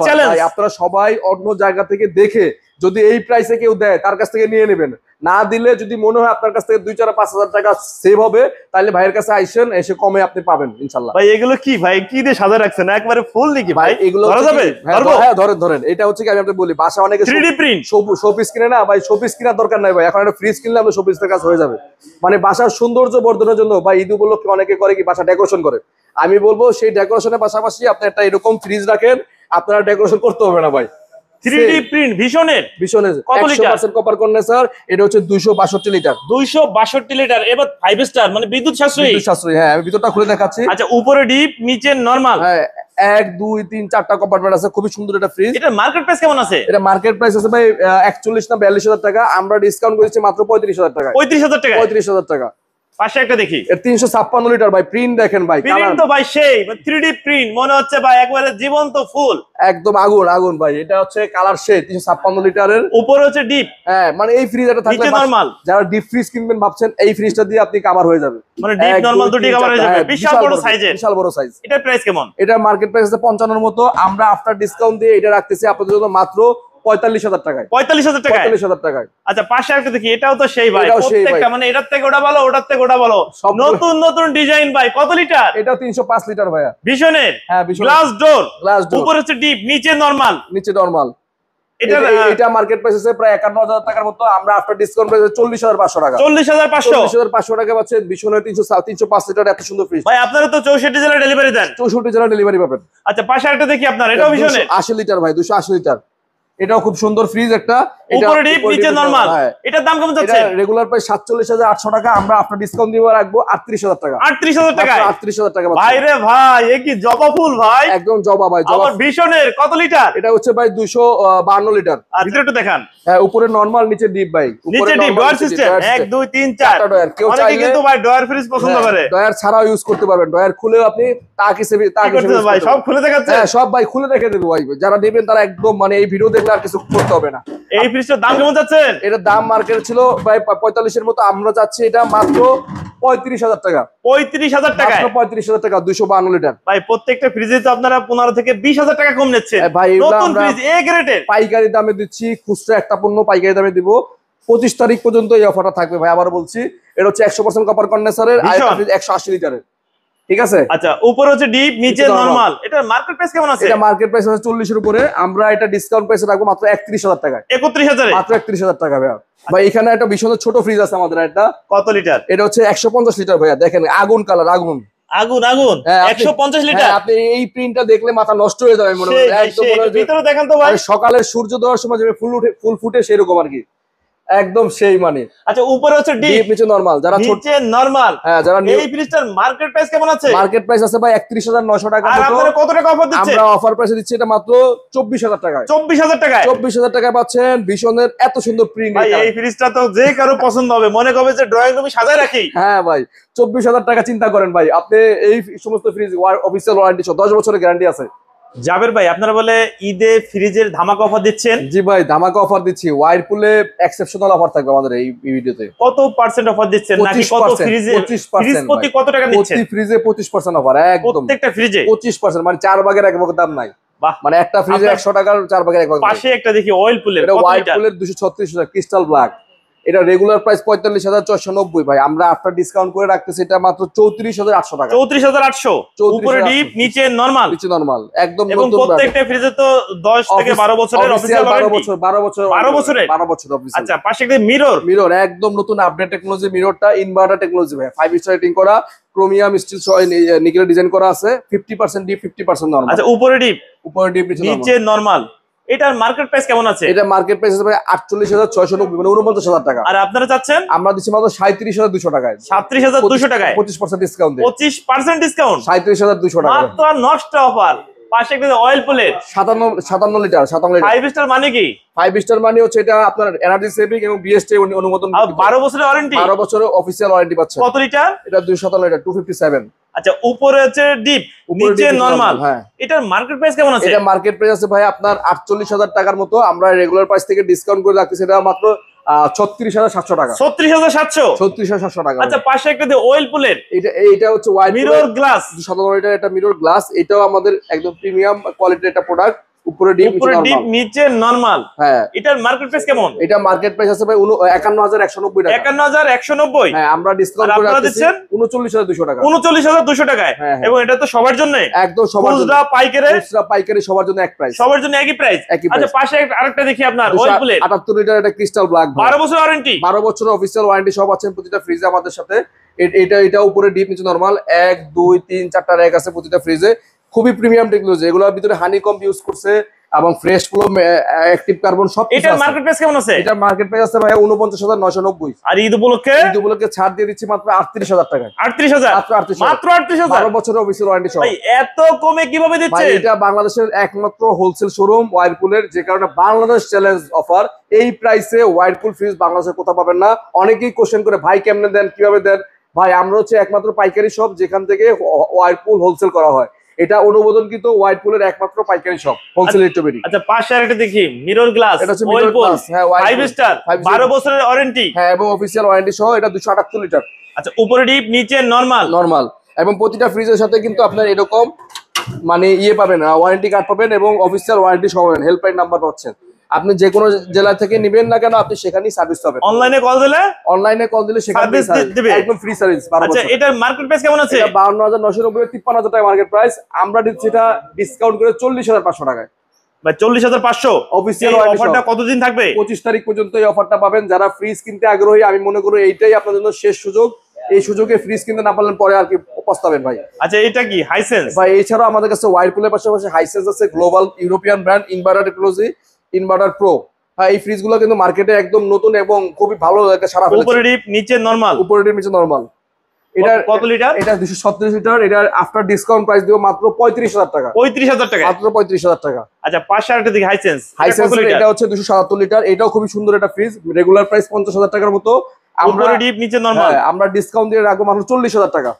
Speaker 1: চ্যালেঞ্জ। আপনারা সবাই অন্য জায়গা থেকে দেখে যদি এই প্রাইসে কেউ দেয়, তার কাছ থেকে নিয়ে নেবেন। না দিলে যদি মনে হয় আপনার কাছ থেকে 2-4-5,000 টাকা সেভ হবে, তাহলে ভাইয়ের কাছে আইসেন, এসে কমে আপনি পাবেন ইনশাআল্লাহ।
Speaker 2: ভাই, এগুলো কি ভাই, কি দিয়ে সাজা রাখছেন? একবারে ফুল নাকি ভাই?
Speaker 1: এগুলো ধরা যাবে? হ্যাঁ, ধরেন। এটা হচ্ছে কি, আমি আপনাকে বলি, বাসা অনেকে
Speaker 2: 3D প্রিন্ট
Speaker 1: শোপিস কিনে না ভাই। শোপিস কেনার দরকার নাই ভাই, এখন একটা ফ্রিজ কিনলে আমরা শোপিসের কাজ হয়ে যাবে। মানে বাসার সৌন্দর্য বর্ধনের জন্য বা ঈদ উপলক্ষে অনেকে করে কি, বাসা ডেকোরেশন করে। আমি বলবো সেই ডেকোরেশনের পাশাপাশি আপনি একটা এরকম ফ্রিজ রাখেন, আপনারা ডেকোরেশন করতে হবে না ভাই।
Speaker 2: 3D প্রিন্ট, ভীষণের
Speaker 1: কত লিটার? 100% copper condenser. এটা হচ্ছে 262 লিটার।
Speaker 2: 262 লিটার। এবার 5 স্টার মানে বিদ্যুৎ সাশ্রয়ী।
Speaker 1: হ্যাঁ, আমি ভিতরটা খুলে দেখাচ্ছি।
Speaker 2: আচ্ছা, উপরে ডিপ, নিচে নরমাল।
Speaker 1: হ্যাঁ, 1 2 3 4টা কম্পার্টমেন্ট আছে, খুবই সুন্দর একটা ফ্রিজ।
Speaker 2: এটা মার্কেট প্রাইস কেমন আছে?
Speaker 1: এটা মার্কেট প্রাইস আছে ভাই 41 না 42,000 টাকা। আমরা ডিসকাউন্ট করেছি মাত্র 35,000 টাকা।
Speaker 2: 35,000 টাকা।
Speaker 1: 35,000 টাকা।
Speaker 2: পাশে একটা দেখি,
Speaker 1: 356 লিটার ভাই। প্রিন্ট দেখেন ভাই,
Speaker 2: প্রিন্ট তো ভাই সেই 3D প্রিন্ট, মনে হচ্ছে ভাই একবারে জীবন্ত ফুল,
Speaker 1: একদম আগুন ভাই। এটা হচ্ছে কালার সেই 356 লিটারের।
Speaker 2: উপরে হচ্ছে ডিপ।
Speaker 1: হ্যাঁ, মানে এই ফ্রিজ এটা থাকলে
Speaker 2: নরমাল,
Speaker 1: যারা ডিপ ফ্রিজ কিনবেন ভাবছেন, এই ফ্রিজটা দিয়ে আপনি কভার হয়ে যাবে।
Speaker 2: মানে ডিপ নরমাল দুটি কভার হয়ে যাবে। বিশাল বড় সাইজ। এটা প্রাইস কেমন?
Speaker 1: এটা মার্কেট প্রাইস আছে 55 এর মতো। আমরা আফটার ডিসকাউন্ট দিয়ে এটা রাখতেছি আপনাদের জন্য মাত্র 45,000 টাকায়।
Speaker 2: 45,000 টাকায়। আচ্ছা, পাশে একটা দেখি, এটাও তো সেই ভাই। প্রত্যেকটা মানে এটার থেকে ওটা ভালো, ওটার থেকে ওটা ভালো, নতুন ডিজাইন ভাই। কত লিটার?
Speaker 1: এটা 305 লিটার ভাইয়া।
Speaker 2: ভীষণের। হ্যাঁ, গ্লাস ডোর। উপরে হচ্ছে ডিপ, নিচে নরমাল।
Speaker 1: এটা মার্কেট প্রাইস আছে প্রায় 51,000 টাকার মতো। আমরা আফটার ডিসকাউন্ট প্রাইস 40,500 টাকা।
Speaker 2: 40,500
Speaker 1: টাকা পাচ্ছেন। ভীষণের 305 লিটার এত সুন্দর ফ্রিজ
Speaker 2: ভাই। আপনারা তো 64 জেলা ডেলিভারি দেন।
Speaker 1: 64 জেলা ডেলিভারি পাবেন।
Speaker 2: আচ্ছা, পাশে একটা দেখি আপনার, এটাও ভীষণের।
Speaker 1: 80 লিটার ভাই, 280 লিটার। এটাও খুব সুন্দর ফ্রিজ একটা।
Speaker 2: উপরে ডিপ, নিচে নরমাল। এটার দাম কেমন যাচ্ছে?
Speaker 1: এটা রেগুলার প্রাইস 47,800 টাকা। আমরা আপনার ডিসকাউন্ট দিয়ে রাখবো 38,000 টাকা।
Speaker 2: 38,000 টাকা।
Speaker 1: 38,000 টাকা
Speaker 2: ভাই রে ভাই, এ কি জবা ফুল ভাই।
Speaker 1: একদম জবা ভাই, জবা।
Speaker 2: ভীষণের কত লিটার?
Speaker 1: এটা হচ্ছে ভাই 252 লিটার।
Speaker 2: ভিতরে একটু দেখান।
Speaker 1: হ্যাঁ, উপরে নরমাল, নিচে ডিপ ভাই।
Speaker 2: নিচে ডিপ, ডয়ার সিস্টেম 1 2 3 4
Speaker 1: ডয়ার। কেউ চাইলে
Speaker 2: কিন্তু ভাই ডয়ার ফ্রিজ পছন্দ করে।
Speaker 1: ডয়ার ছাড়াও ইউজ করতে পারবেন। ডয়ার খুলেও আপনি
Speaker 2: ভাই সব খুলে দেখাচ্ছে।
Speaker 1: হ্যাঁ, সব ভাই খুলে দেখে দেব ভাই। যারা নেবেন তারা একদম মানে এই ভিডিও দেখলে আর কিছু করতে হবে না।
Speaker 2: এই ফ্রিজটার দাম কেমন যাচ্ছে?
Speaker 1: এটার দাম মার্কেট ছিল প্রায় 45 এর মতো। আমরা যাচ্ছি এটা মাত্র 35,000 টাকা।
Speaker 2: 35,000 টাকা,
Speaker 1: 35,000 টাকা 252 লিটার।
Speaker 2: ভাই প্রত্যেকটা ফ্রিজে তো আপনারা 15 থেকে 20,000 টাকা কম নিচ্ছেন।
Speaker 1: ভাই
Speaker 2: নতুন ফ্রিজ এ গ্রেডের
Speaker 1: পাইকারি দামে দিচ্ছি, খুচরা একটা পণ্য পাইকারি দামে দিব। 25 তারিখ পর্যন্ত এই অফারটা থাকবে ভাই। আবার বলছি, এটা হচ্ছে 100% কপার কন্ডেন্সারের, আর এটা 180 লিটারের। ঠিক আছে।
Speaker 2: আচ্ছা, উপরে হচ্ছে ডিপ, নিচে নরমাল। এটা মার্কেট প্রাইস কেমন আছে?
Speaker 1: এটা মার্কেট প্রাইস আছে 40 এর উপরে। আমরা এটা ডিসকাউন্ট প্রাইসে রাখবো মাত্র 31,000 টাকায়।
Speaker 2: 31,000
Speaker 1: মাত্র 31,000 টাকা ভাই। ভাই এখানে একটা ভীষণ ছোট ফ্রিজ আছে আমাদের। এটা
Speaker 2: কত লিটার?
Speaker 1: এটা হচ্ছে 150 লিটার ভাইয়া। দেখেন আগুন কালার, আগুন
Speaker 2: আগুন আগুন। 150 লিটার।
Speaker 1: আপনি এই প্রিন্টটা দেখলে মাথা নষ্ট হয়ে যাবে মনে হয়। একদম মনে হয়
Speaker 2: ভিতরে দেখেন তো ভাই,
Speaker 1: সকালে সূর্য দেওয়ার সময় যে ফুল ফুটে সেরকম আর কি, একদম সেই মানে।
Speaker 2: আচ্ছা, উপরে হচ্ছে ডিপ,
Speaker 1: নিচে নরমাল। যারা
Speaker 2: নিচে নরমাল,
Speaker 1: হ্যাঁ যারা
Speaker 2: এই ফ্রিজটার মার্কেট প্রাইস কেমন আছে?
Speaker 1: মার্কেট প্রাইস আছে ভাই 31,900 টাকা।
Speaker 2: আর আপনারা কত টাকা অফার দিচ্ছেন?
Speaker 1: আমরা অফার প্রাইসে দিচ্ছি এটা মাত্র 24,000 টাকায়।
Speaker 2: 24,000 টাকায়?
Speaker 1: 24,000 টাকায় পাচ্ছেন ভীষণের এত সুন্দর প্রিন্ট।
Speaker 2: ভাই এই ফ্রিজটা তো যে কারো পছন্দ হবে, মনে করবে যে ড্রয়িং রুমে সাজায় রাখি।
Speaker 1: হ্যাঁ ভাই, 24,000 টাকা চিন্তা করেন ভাই। আপনি এই সমস্ত ফ্রিজ অফিসিয়াল ওয়ারেন্টি 10 বছরের গ্যারান্টি আছে।
Speaker 2: জাবের ভাই, আপনারা বলে ঈদে ফ্রিজের ধামাকা অফার দিচ্ছেন?
Speaker 1: জি ভাই, ধামাকা অফার দিচ্ছি। ওয়ারপুলে এক্সেপশনাল অফার থাকবে আমাদের এই ভিডিওতে।
Speaker 2: কত পার্সেন্ট অফার দিচ্ছেন? নাকি কত ফ্রিজে?
Speaker 1: 25%।
Speaker 2: ফ্রিজ প্রতি কত টাকা দিচ্ছেন?
Speaker 1: প্রতি ফ্রিজে 25% অফার। একদম
Speaker 2: প্রত্যেকটা ফ্রিজে
Speaker 1: 25%, মানে 4 ভাগের 1 ভাগ দাম নাই।
Speaker 2: বাহ,
Speaker 1: মানে একটা ফ্রিজে 100 টাকার 4 ভাগের 1 ভাগ।
Speaker 2: পাশে একটা দেখি অয়েল পুলের,
Speaker 1: এটা
Speaker 2: কত লিটার?
Speaker 1: ওয়ারপুলের 236 litre crystal black. এটা রেগুলার প্রাইস 45,490 ভাই। আমরা আফটার ডিসকাউন্ট করে রাখতেছি এটা মাত্র 34,800 টাকা।
Speaker 2: 34,800। উপরে ডিপ, নিচে নরমাল।
Speaker 1: নিচে নরমাল, একদম
Speaker 2: এবং
Speaker 1: নতুন।
Speaker 2: প্রত্যেকটা ফ্রিজে তো 10 থেকে 12 বছরের অফিশিয়াল ওয়ারেন্টি।
Speaker 1: 12 বছর
Speaker 2: 12
Speaker 1: বছর অফিশিয়াল।
Speaker 2: আচ্ছা, পাশে একটা মিরর।
Speaker 1: মিরর একদম নতুন আপডেট টেকনোলজি। মিররটা ইনভার্টার টেকনোলজি ভাই। 5 স্টার রেটিং করা, ক্রোমিয়াম স্টিল নিকেল ডিজাইন করা আছে। 50% ডিপ, 50% নরমাল।
Speaker 2: আচ্ছা, উপরে ডিপ,
Speaker 1: উপরে ডিপ,
Speaker 2: নিচে নরমাল। এটার মার্কেট প্রাইস কেমন আছে?
Speaker 1: এটা মার্কেট প্রাইস আছে ভাই 48,690, মানে 49,000 টাকা।
Speaker 2: আর আপনারা চাচ্ছেন?
Speaker 1: আমরা দিচ্ছি মাত্র 37,200 টাকায়।
Speaker 2: 37,200 টাকায়
Speaker 1: 25% ডিসকাউন্ট।
Speaker 2: 25% ডিসকাউন্ট,
Speaker 1: 37,200 টাকা
Speaker 2: মাত্র। নষ্ট অফার। পাশে একটা অয়েল পুলের
Speaker 1: 57 লিটার।
Speaker 2: 5 স্টার মানে কি?
Speaker 1: 5 স্টার মানে হচ্ছে এটা আপনার এনার্জি সেভিং এবং বিএসটি অনুমোদন।
Speaker 2: 12 বছরের ওয়ারেন্টি।
Speaker 1: 12 বছরের অফিসিয়াল ওয়ারেন্টি পাচ্ছেন।
Speaker 2: কত লিটার?
Speaker 1: এটা 257 লিটার, 257।
Speaker 2: আচ্ছা, উপরে হচ্ছে ডিপ, নিচে নরমাল।
Speaker 1: হ্যাঁ,
Speaker 2: এটার মার্কেট প্রাইস কেমন আছে?
Speaker 1: এটা মার্কেট প্রাইস আছে ভাই আপনার 48,000 টাকার মতো। আমরা রেগুলার প্রাইস থেকে ডিসকাউন্ট করে রাখতেছি এটা মাত্র 36,700 টাকা।
Speaker 2: 36,700?
Speaker 1: 36,700 টাকা।
Speaker 2: আচ্ছা, পাশে একটা অয়েল পুলের
Speaker 1: এটা হচ্ছে
Speaker 2: মিরর গ্লাস,
Speaker 1: 257 লিটার। এটা মিরর গ্লাস। এটাও আমাদের একদম প্রিমিয়াম কোয়ালিটির একটা প্রোডাক্ট। উপরে ডিপ,
Speaker 2: নিচে নরমাল।
Speaker 1: হ্যাঁ,
Speaker 2: এটার মার্কেট প্রাইস কেমন?
Speaker 1: এটা মার্কেট প্রাইস আছে ভাই 51,190 টাকা।
Speaker 2: 51,190?
Speaker 1: হ্যাঁ, আমরা ডিসকাউন্ট করে রাখতেছি 39,200 টাকা।
Speaker 2: 39,200 টাকায়।
Speaker 1: হ্যাঁ,
Speaker 2: এবং এটা তো সবার জন্য,
Speaker 1: একদম সবার জন্য।
Speaker 2: খুচরা পাইকারি
Speaker 1: সবার জন্য এক প্রাইস।
Speaker 2: সবার জন্য একই প্রাইস। আচ্ছা, পাশে আরেকটা দেখি আপনার অয়েল পুলের
Speaker 1: 78 লিটার। এটা ক্রিস্টাল ব্ল্যাক।
Speaker 2: 12 বছর ওয়ারেন্টি।
Speaker 1: 12 বছরের অফিসিয়াল ওয়ারেন্টি সব আছেন প্রতিটা ফ্রিজে আমাদের সাথে। এটা উপরে ডিপ, নিচে নরমাল। 1 2 3 4টা র‍্যাক আছে প্রতিটা ফ্রিজে। খুবই প্রিমিয়াম টেকনোলজি। এগুলোর ভিতরে হানিকম্ব ইউজ করছে এবং ফ্রেশ ফ্লো, অ্যাক্টিভ কার্বন সব।
Speaker 2: এটার মার্কেট প্রাইস কেমন আছে?
Speaker 1: এটা মার্কেট প্রাইস আছে ভাই 49,990।
Speaker 2: আর ঈদ উপলক্ষে?
Speaker 1: ঈদ উপলক্ষে ছাড় দিয়ে দিচ্ছি মাত্র 38,000 টাকা।
Speaker 2: 38,000?
Speaker 1: মাত্র 38,000। 12 বছরের অফিসিয়াল ওয়ারেন্টি সহ।
Speaker 2: ভাই এত কমে কিভাবে দিচ্ছে?
Speaker 1: ভাই এটা বাংলাদেশের একমাত্র হোলসেল শোরুম ওয়ারপুলের, যে কারণে বাংলাদেশ চ্যালেঞ্জ অফার। এই প্রাইসে ওয়ারপুল ফ্রিজ বাংলাদেশে কোথাও পাবেন না। অনেকেই কোশ্চেন করে ভাই কেমনে দেন, কিভাবে দেন। ভাই আমরা হচ্ছে একমাত্র পাইকারি শপ যেখান থেকে ওয়ারপুল হোলসেল করা হয়। এটা অনুমোদন কিন্তু ওয়ারপুলের একমাত্র পাইকারি শপ, হোলসেল ইলেকট্রনিক।
Speaker 2: আচ্ছা, পাশে আরেকটা দেখি মিরর গ্লাস।
Speaker 1: এটা হচ্ছে মিরর গ্লাস। হ্যাঁ,
Speaker 2: 5 স্টার, 12 বছরের ওয়ারেন্টি।
Speaker 1: হ্যাঁ, এবং অফিসিয়াল ওয়ারেন্টি সহ। এটা 278 লিটার।
Speaker 2: আচ্ছা, উপরে ডিপ, নিচে নরমাল।
Speaker 1: এবং প্রতিটা ফ্রিজের সাথে কিন্তু আপনার এরকম মানে পাবেন, ওয়ারেন্টি কার্ড পাবেন এবং অফিসিয়াল ওয়ারেন্টি সহ পাবেন। হেল্পলাইন নাম্বার পাচ্ছেন। আপনি যে কোনো জেলা থেকে নেবেন না কেন, আপনি সেখানেই সার্ভিস পাবেন।
Speaker 2: অনলাইনে কল দিলে
Speaker 1: সেখানে দিবে, একদম ফ্রি সার্ভিস।
Speaker 2: আচ্ছা, এটার মার্কেট প্রাইস কেমন আছে?
Speaker 1: এটা 52,990, 53,000 টাকা মার্কেট প্রাইস। আমরা দিচ্ছি এটা ডিসকাউন্ট করে 40,500 টাকায়।
Speaker 2: ভাই 40,500
Speaker 1: অফিসিয়াল
Speaker 2: অফারটা কতদিন থাকবে?
Speaker 1: 25 তারিখ পর্যন্ত এই অফারটা পাবেন। যারা ফ্রিজ কিনতে আগ্রহী, আমি মনে করি এইটাই আপনার জন্য শেষ সুযোগ। এই সুযোগে ফ্রিজ কিনতে না পারলেন পরে আর কি পস্তাবেন ভাই।
Speaker 2: আচ্ছা, এটা কি হাইসেন্স?
Speaker 1: ভাই এছাড়াও আমাদের কাছে ওয়ারপুলের পাশাপাশি হাইসেন্স আছে, global European brand inverter technology, inverter pro. হ্যাঁ, এই ফ্রিজগুলো কিন্তু মার্কেটে একদম নতুন এবং খুবই ভালো একটা সাড়া ফেলেছে।
Speaker 2: উপরে ডিপ, নিচে নরমাল।
Speaker 1: উপরে ডিপ, নিচে নরমাল। এটা
Speaker 2: কত লিটার?
Speaker 1: এটা 236 লিটার। এটা আফটার ডিসকাউন্ট প্রাইস দিব মাত্র 35,000 টাকা।
Speaker 2: 35,000 টাকা?
Speaker 1: মাত্র 35,000 টাকা।
Speaker 2: আচ্ছা, পাশে আরেকটা দেখি হাইসেন্স।
Speaker 1: এটা হচ্ছে 277 লিটার। এটাও খুবই সুন্দর একটা ফ্রিজ। রেগুলার প্রাইস 50,000 টাকার মতো।
Speaker 2: উপরে ডিপ, নিচে নরমাল।
Speaker 1: আমরা ডিসকাউন্ট দিয়ে রাখবো মাত্র 40,000 টাকা।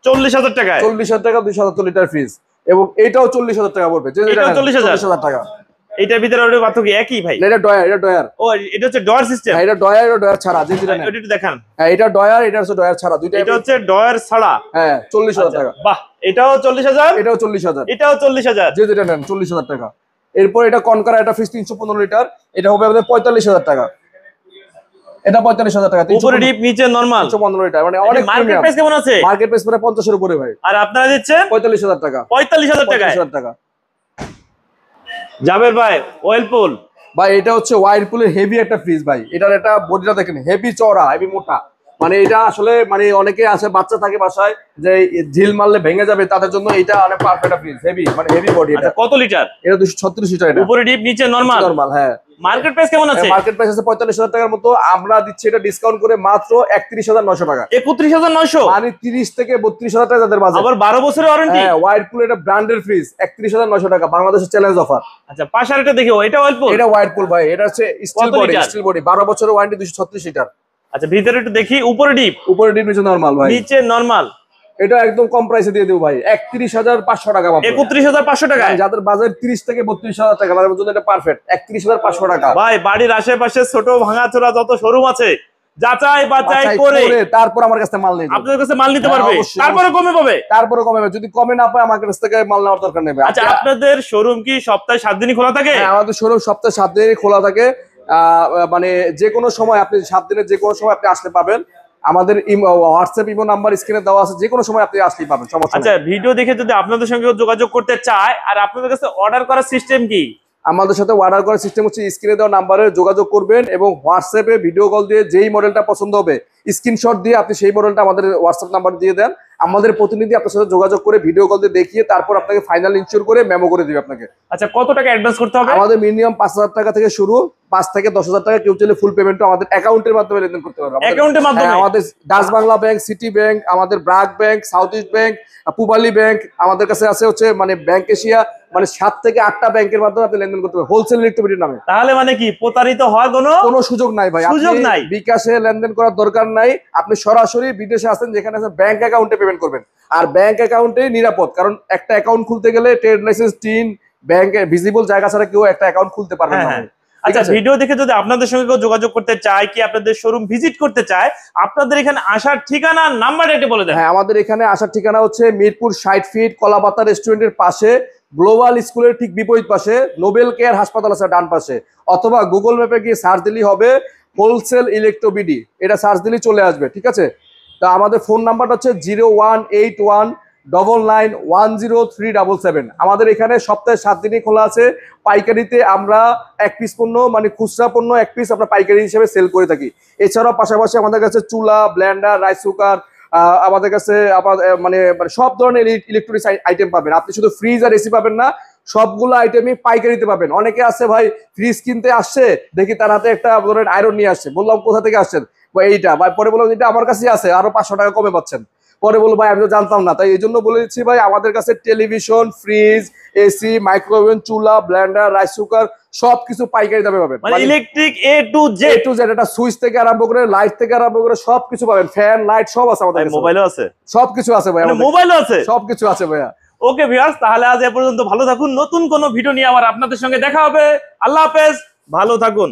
Speaker 2: 40,000 টাকায়?
Speaker 1: 40,000 টাকা 277 লিটার ফ্রিজ। এবং এটাও 40,000 টাকা পড়বে। 40,000 টাকা।
Speaker 2: এটার ভিতরে ওটা পার্থক্য একই ভাই?
Speaker 1: এটা ডয়ার, এটা ডয়ার।
Speaker 2: ও এটা হচ্ছে ডয়ার সিস্টেম।
Speaker 1: এটা ডয়ার, এটা ডয়ার ছাড়া যে যেটা নেন।
Speaker 2: এটা একটু দেখান।
Speaker 1: হ্যাঁ এটা ডয়ার, এটা হচ্ছে ডয়ার ছাড়া দুইটা।
Speaker 2: এটা হচ্ছে ডয়ার ছাড়া।
Speaker 1: হ্যাঁ 40,000 টাকা।
Speaker 2: বাহ, এটাও 40,000,
Speaker 1: এটাও 40,000,
Speaker 2: এটাও 40,000,
Speaker 1: যে যেটা নেন 40,000 টাকা। এরপর এটা কনকারা, এটা ফ্রিজ 315 লিটার, এটা হবে আমাদের 45,000 টাকা। এটা 45,000 টাকা।
Speaker 2: উপরে ডিপ নিচে নরমাল
Speaker 1: 315 লিটার, মানে অনেক
Speaker 2: মার্কেট প্রাইস কেমন আছে?
Speaker 1: মার্কেট প্রাইস প্রায় 50 এর উপরে ভাই।
Speaker 2: আর আপনারা দিচ্ছেন
Speaker 1: 45,000 টাকা।
Speaker 2: 45,000 টাকা।
Speaker 1: 45,000 টাকা।
Speaker 2: জাবের ভাই ওয়েলপুল
Speaker 1: ভাই এটা হচ্ছে ওয়াইরপুলের হেভি একটা ফ্রিজ ভাই। এটার একটা বডিটা দেখেন, হেভি চওড়া, হেভি মোটা। মানে এটা আসলে মানে অনেকে আছে বাচ্চা থাকে বাসায় যে ঝিল মারলে ভেঙে যাবে, তাদের জন্য এটা অনেক পারফেক্ট ফ্রিজ, হেভি মানে হেভি বডি। এটা
Speaker 2: কত লিটার?
Speaker 1: এটা 236 লিটার। এটা
Speaker 2: উপরে ডিপ নিচে নরমাল।
Speaker 1: নরমাল হ্যাঁ।
Speaker 2: মার্কেট প্রাইস কেমন আছে?
Speaker 1: মার্কেট প্রাইস আছে 45,000 টাকার মতো। আমরা দিচ্ছি এটা ডিসকাউন্ট করে মাত্র 31,900 টাকা।
Speaker 2: 31,900,
Speaker 1: মানে 30 থেকে 32,000 টাকা যাদের বাজেট।
Speaker 2: আবার 12 বছরের ওয়ারেন্টি।
Speaker 1: হ্যাঁ ওয়াইরপুল, এটা ব্র্যান্ডের ফ্রিজ, 31,900 টাকা, বাংলাদেশের চ্যালেঞ্জ অফার।
Speaker 2: আচ্ছা পাশে আরেকটা দেখো, এটা ওয়েলপুল।
Speaker 1: এটা ওয়াইরপুল ভাই, এটা হচ্ছে স্টিল বডি, স্টিল বডি, 12 বছরের ওয়ারেন্টি, 236 লিটার।
Speaker 2: আচ্ছা ভিতরে একটু দেখি, উপরে ডিপ,
Speaker 1: উপরে ডিপ নিচে নরমাল ভাই।
Speaker 2: নিচে নরমাল।
Speaker 1: এটা একদম কম প্রাইসে দিয়ে দেবো ভাই, 31,500 টাকা মাত্র।
Speaker 2: 31,500 টাকা।
Speaker 1: যাদের বাজেট 30 থেকে 32,000 টাকা, তাদের জন্য এটা পারফেক্ট। 31,500 টাকা
Speaker 2: ভাই। বাড়ির আশেপাশে ছোট ভাঙাচোরা যত শোরুম আছে, যাচাই বাছাই করে
Speaker 1: তারপর আমার কাছে মাল নিতে,
Speaker 2: আপনাদের কাছে মাল নিতে পারবে, তারপরে কমে পাবে।
Speaker 1: তারপরে কমে পাবে, যদি কমে না পায় আমার কাছ থেকে মাল নেওয়ার দরকার নেই।
Speaker 2: আচ্ছা আপনাদের শোরুম কি সপ্তাহে 7 দিনই খোলা থাকে?
Speaker 1: হ্যাঁ আমাদের শোরুম সপ্তাহে 7 দিনই খোলা থাকে। মানে যে কোনো সময় আপনি 7 দিনের যে কোনো সময় আপনি আসতে পাবেন। আমাদের হোয়াটসঅ্যাপ ইমো নাম্বার স্ক্রিনে দেওয়া আছে, যে কোনো সময় আপনি আসতেই পাবেন, সমস্যা নেই।
Speaker 2: আচ্ছা ভিডিও দেখে যদি আপনাদের সঙ্গে যোগাযোগ করতে চায়, আর আপনাদের কাছে অর্ডার করার সিস্টেম কি?
Speaker 1: আমাদের সাথে অর্ডার করার সিস্টেম হচ্ছে স্ক্রিনে দেওয়া নাম্বারে যোগাযোগ করবেন এবং হোয়াটসঅ্যাপে ভিডিও কল দিয়ে যেই মডেলটা পছন্দ হবে স্ক্রিনশট দিয়ে আপনি সেই মডেলটা আমাদের হোয়াটসঅ্যাপ নাম্বার দিয়ে দেন। আমাদের প্রতিনিধি আপনার সাথে যোগাযোগ করে ভিডিও কল দিয়ে দেখিয়ে তারপর আপনাকে ফাইনাল ইনশিওর করে মেমো করে দিবে আপনাকে।
Speaker 2: আচ্ছা কত টাকা অ্যাডভান্স করতে হবে?
Speaker 1: আমাদের মিনিমাম 5,000 টাকা থেকে শুরু, 5 থেকে 10,000 টাকা। কেউ চাইলে ফুল পেমেন্টও আমাদের অ্যাকাউন্টের মাধ্যমে লেনদেন করতে পারবে।
Speaker 2: অ্যাকাউন্টের মাধ্যমে?
Speaker 1: আমাদের Dutch Bangla bank, City bank, আমাদের BRAC bank, South East bank, Pubali bank, আমাদের কাছে আছে হচ্ছে মানে ব্যাংক এশিয়া, মানে 7 থেকে 8টা ব্যাংকের মাধ্যমে আপনি লেনদেন করতে পারবেন হোলসেল ইলেকট্রিসিটির নামে।
Speaker 2: তাহলে মানে কি প্রতারিত হওয়ার কোনো
Speaker 1: সুযোগ নাই ভাই,
Speaker 2: সুযোগ নাই।
Speaker 1: বিকাশে লেনদেন করার দরকার নাই। আপনি সরাসরি বিদেশে আছেন, যেখানে আছেন ব্যাংক অ্যাকাউন্টে পেমেন্ট করবেন। আর ব্যাংক অ্যাকাউন্টে নিরাপদ, কারণ একটা অ্যাকাউন্ট খুলতে গেলে ট্রেড লাইসেন্স, টিন, ব্যাংকে ভিজিবল জায়গা ছাড়া কেউ একটা অ্যাকাউন্ট খুলতে পারবে না।
Speaker 2: আচ্ছা ভিডিও দেখে যদি আপনাদের সঙ্গে কেউ যোগাযোগ করতে চায়, কি আপনাদের শোরুম ভিজিট করতে চায়, আপনাদের এখানে আসার ঠিকানা নাম্বারটা একটু বলে দেন।
Speaker 1: হ্যাঁ আমাদের এখানে আসার ঠিকানা হচ্ছে মিরপুর 60 ফিট কলাপাতা রেস্টুরেন্টের পাশে, গ্লোবাল স্কুলের ঠিক বিপরীত পাশে, নোবেল কেয়ার হাসপাতাল আছে ডান পাশে, অথবা গুগল ম্যাপে গিয়ে সার্চ দিলেই হবে হোলসেল ইলেকট্রো বিডি, এটা সার্চ দিলেই চলে আসবে। ঠিক আছে, তা আমাদের ফোন নাম্বারটা হচ্ছে 018199103777। আমাদের এখানে সপ্তাহে 7 দিনই খোলা আছে। পাইকারিতে আমরা 1 পিস পণ্য মানে খুচরা পণ্য 1 পিস আমরা পাইকারি হিসেবে সেল করে থাকি। এছাড়াও পাশাপাশি আমাদের কাছে চুলা, ব্লেন্ডার, রাইস কুকার, আমাদের কাছে মানে সব ধরনের ইলেকট্রনিক্স আইটেম পাবেন। আপনি শুধু ফ্রিজ আর এসি পাবেন না, সবগুলো আইটেমই পাইকারিতে পাবেন। অনেকে আছে ভাই ফ্রিজ কিনতে আসছে, দেখি তার হাতে একটা ধরেন আয়রন নিয়ে আসছে, বললাম কোথা থেকে আসছেন, এইটা ভাই, পরে বললাম এটা আমার কাছেই আছে, আরো 500 টাকা কমে পাচ্ছেন। পরে বলবো ভাই আমি তো জানতাম না, তাই এই জন্য বলে দিচ্ছি ভাই, আমাদের কাছে টেলিভিশন, ফ্রিজ, এসি, মাইক্রোওভেন, চুলা, ব্লেন্ডার, রাইস কুকার সবকিছু পাইকারি দামে পাবেন।
Speaker 2: মানে ইলেকট্রিক এ টু জেড,
Speaker 1: এটা সুইচ থেকে আরম্ভ করে লাইট থেকে আরম্ভ করে সবকিছু পাবেন, ফ্যান, লাইট সব আছে আমাদের কাছে।
Speaker 2: মোবাইলও আছে,
Speaker 1: সবকিছু আছে ভাই,
Speaker 2: মোবাইলও আছে,
Speaker 1: সবকিছু আছে ভাইয়া।
Speaker 2: ওকে ভিউয়ার্স, তাহলে আজ এ পর্যন্ত, ভালো থাকুন। নতুন কোনো ভিডিও নিয়ে আবার আপনাদের সঙ্গে দেখা হবে। আল্লাহ হাফেজ, ভালো থাকুন।